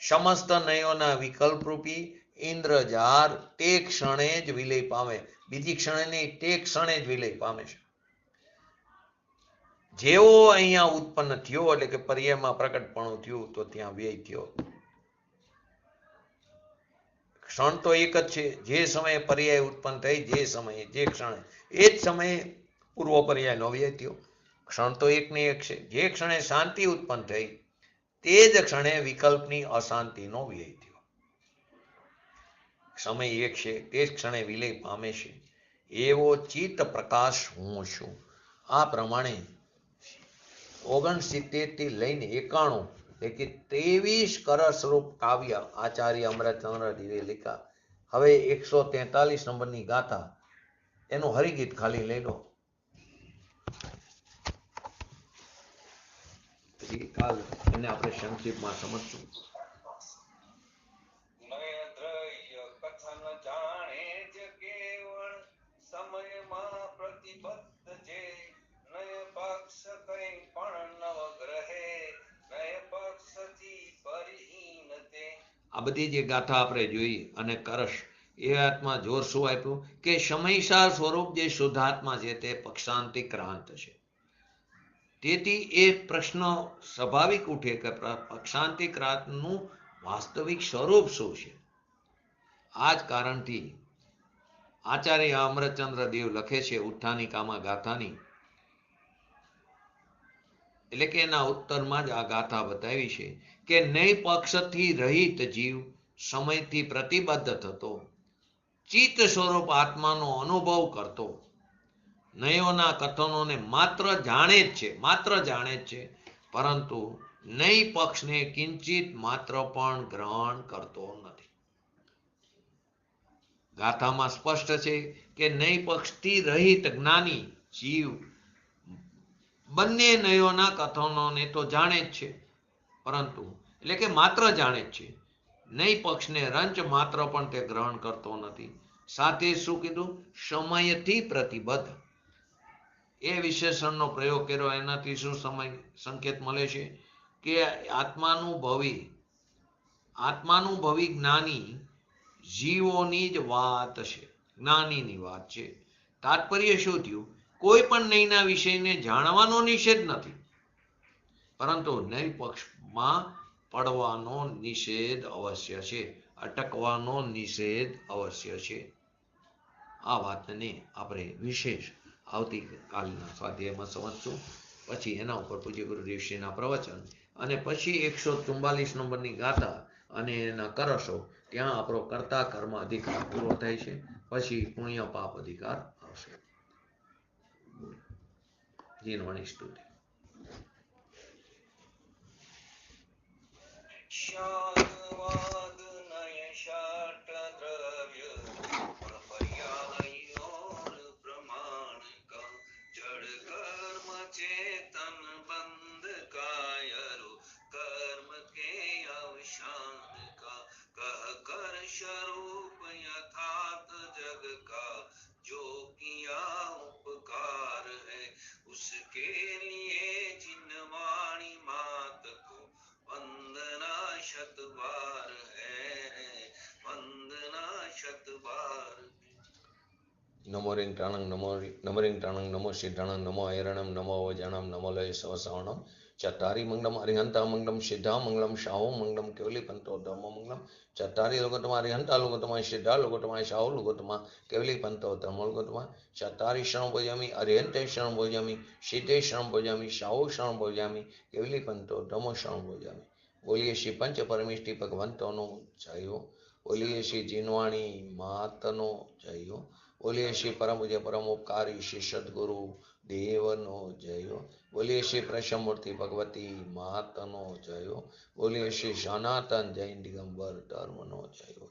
Speaker 1: સમસ્ત નયોના વિકલ્પરૂપી ઇન્દ્રજાર તે ક્ષણે જ વિલય પામે, બીજી ક્ષણે નહીં, તે ક્ષણે જ વિલય પામે છે. જેવો અહીંયા ઉત્પન્ન થયો એટલે કે પર્યાયમાં પ્રકટપણું થયું તો ત્યાં વ્યય થયો. ક્ષણ તો એક જ છે, જે સમયે પર્યાય ઉત્પન્ન થઈ, જે સમયે જે ક્ષણે એ જ સમયે પૂર્વ પર્યાયનો વ્યય થયો. ક્ષણ તો એકની એક છે, જે ક્ષણે શાંતિ ઉત્પન્ન થઈ તે જ ક્ષણે વિકલ્પની અશાંતિનો વ્યય થયો. સમય એક છે, તે જ ક્ષણે વિલય પામે છે. એવો ચિત્ત પ્રકાશ હું છું. આ પ્રમાણે 69 થી લઈને 91 એટલે કે 23 કરસ્વરૂપ કાવ્ય આચાર્ય અમૃતચંદ્ર દેવે લખ્યા. હવે 143 નંબરની ગાથા, એનું હરિગીત ખાલી લઈ લો, પછી કાલ એને આપણે સંક્ષિપ્તમાં સમજશું. આ બધી જે ગાથા આપણે જોઈ અને કરશ એ વાતમાં જોર શું આપ્યું કે સમયસાર સ્વરૂપ જે શુદ્ધાત્મા છે તે પક્ષાંતિક્રાંત છે. તેથી એ પ્રશ્ન સ્વાભાવિક ઉઠે કે પક્ષાંતિક્રાંતનું વાસ્તવિક સ્વરૂપ શું છે. આ જ કારણથી આચાર્ય અમૃતચંદ્ર દેવ લખે છે ઉત્થાનિકામાં ગાથાની, એટલે કે એના ઉત્તરમાં જ આ ગાથા બતાવી છે કે નય પક્ષથી રહિત જીવ સમયથી પ્રતિબદ્ધ થતો, ચિત્ત સ્વરૂપ આત્માનો અનુભવ કરતો, નયોના કથનોને માત્ર જાણે જ છે, પરંતુ નય પક્ષને કિંચિત માત્ર પણ ગ્રહણ કરતો નથી. ગાથામાં સ્પષ્ટ છે કે નય પક્ષથી રહિત જ્ઞાની જીવ બંને નયોના કથનોને તો જાણે જ છે, પરંતુ એટલે કે માત્ર જાણે જ છે, નય પક્ષને રંચ માત્ર પણ તે ગ્રહણ કરતો નથી. સાથે શું કીધું? સમયથી પ્રતિબદ્ધ, એ વિશેષણનો પ્રયોગ કર્યો. એનાથી શું સંકેત મળે છે કે આત્માનુભવી જ્ઞાની જીવોની જ વાત છે, જ્ઞાનીની વાત છે. તાત્પર્ય શું થયું? કોઈ પણ નયના વિષયને જાણવાનો નિષેધ નથી, પરંતુ નય પક્ષમાં પડવાનો નિષેધ અવશ્ય છે, અટકવાનો નિષેધ અવશ્ય છે. આ વાતને આપણે વિશેષ આવતીકાલના સ્વાધ્યાયમાં સમજશું. પછી એના ઉપર પૂજ્ય ગુરુદેવશ્રીના પ્રવચન અને પછી 144 નંબરની ગાથા અને એના કરશો, ત્યાં આપણો કર્તા કર્મ અધિકાર પૂરો થાય છે. પછી પુણ્ય પાપ અધિકાર આવશે. જીનવાણી સ્તુતિ. ઈર્ષ્યાદ નય શાટ દ્રવ્ય पर्यायोर प्रमाण का जड़ कर्म चेतन बंध कायरो कर्म के अवसान का कह कर स्वरूप यथार्थ जग का जो किया उपकार है उसके लिए जिनवाणी मात को वंदना शत बार है वंदना शत बार। नमो रिंग टाणंग नमो रिंग टाणंग नमो सिद्धाणंग नमो ऐरणम नमो वजणम नमो लय सवसावणम चट्टारी मंगलम अरिहंता मंगलम सिद्धा मंगलम शाहो मंगलम केवली पंतो धर्म मंगलम चट्टारी लोगोत्तमा अरिहंता लोगोत्तमा सिद्धा लोगोत्तमा शाहो लोगोत्तमा केवली पंतो धर्म लोगोत्तमा चट्टारी शरण भोजामि अरिहंते शरण भोजामि सिद्धे शरण भोजामि शाहो शरण भोजामि केवली पंतो धर्म शरण भोजामि। बोलिए श्री पंच परमेष्टि भगवंतोनो जय हो। बोलिए श्री जिनवाणी मातनो जय हो। बोलिए श्री परम पूज्य परम उपकारी श्री सदगुरु देवनो जय हो। बोलिए श्री प्रसमूर्ति भगवती मातनो जय हो। बोलिए श्री सनातन जैन दिगंबर धर्मनो जय हो।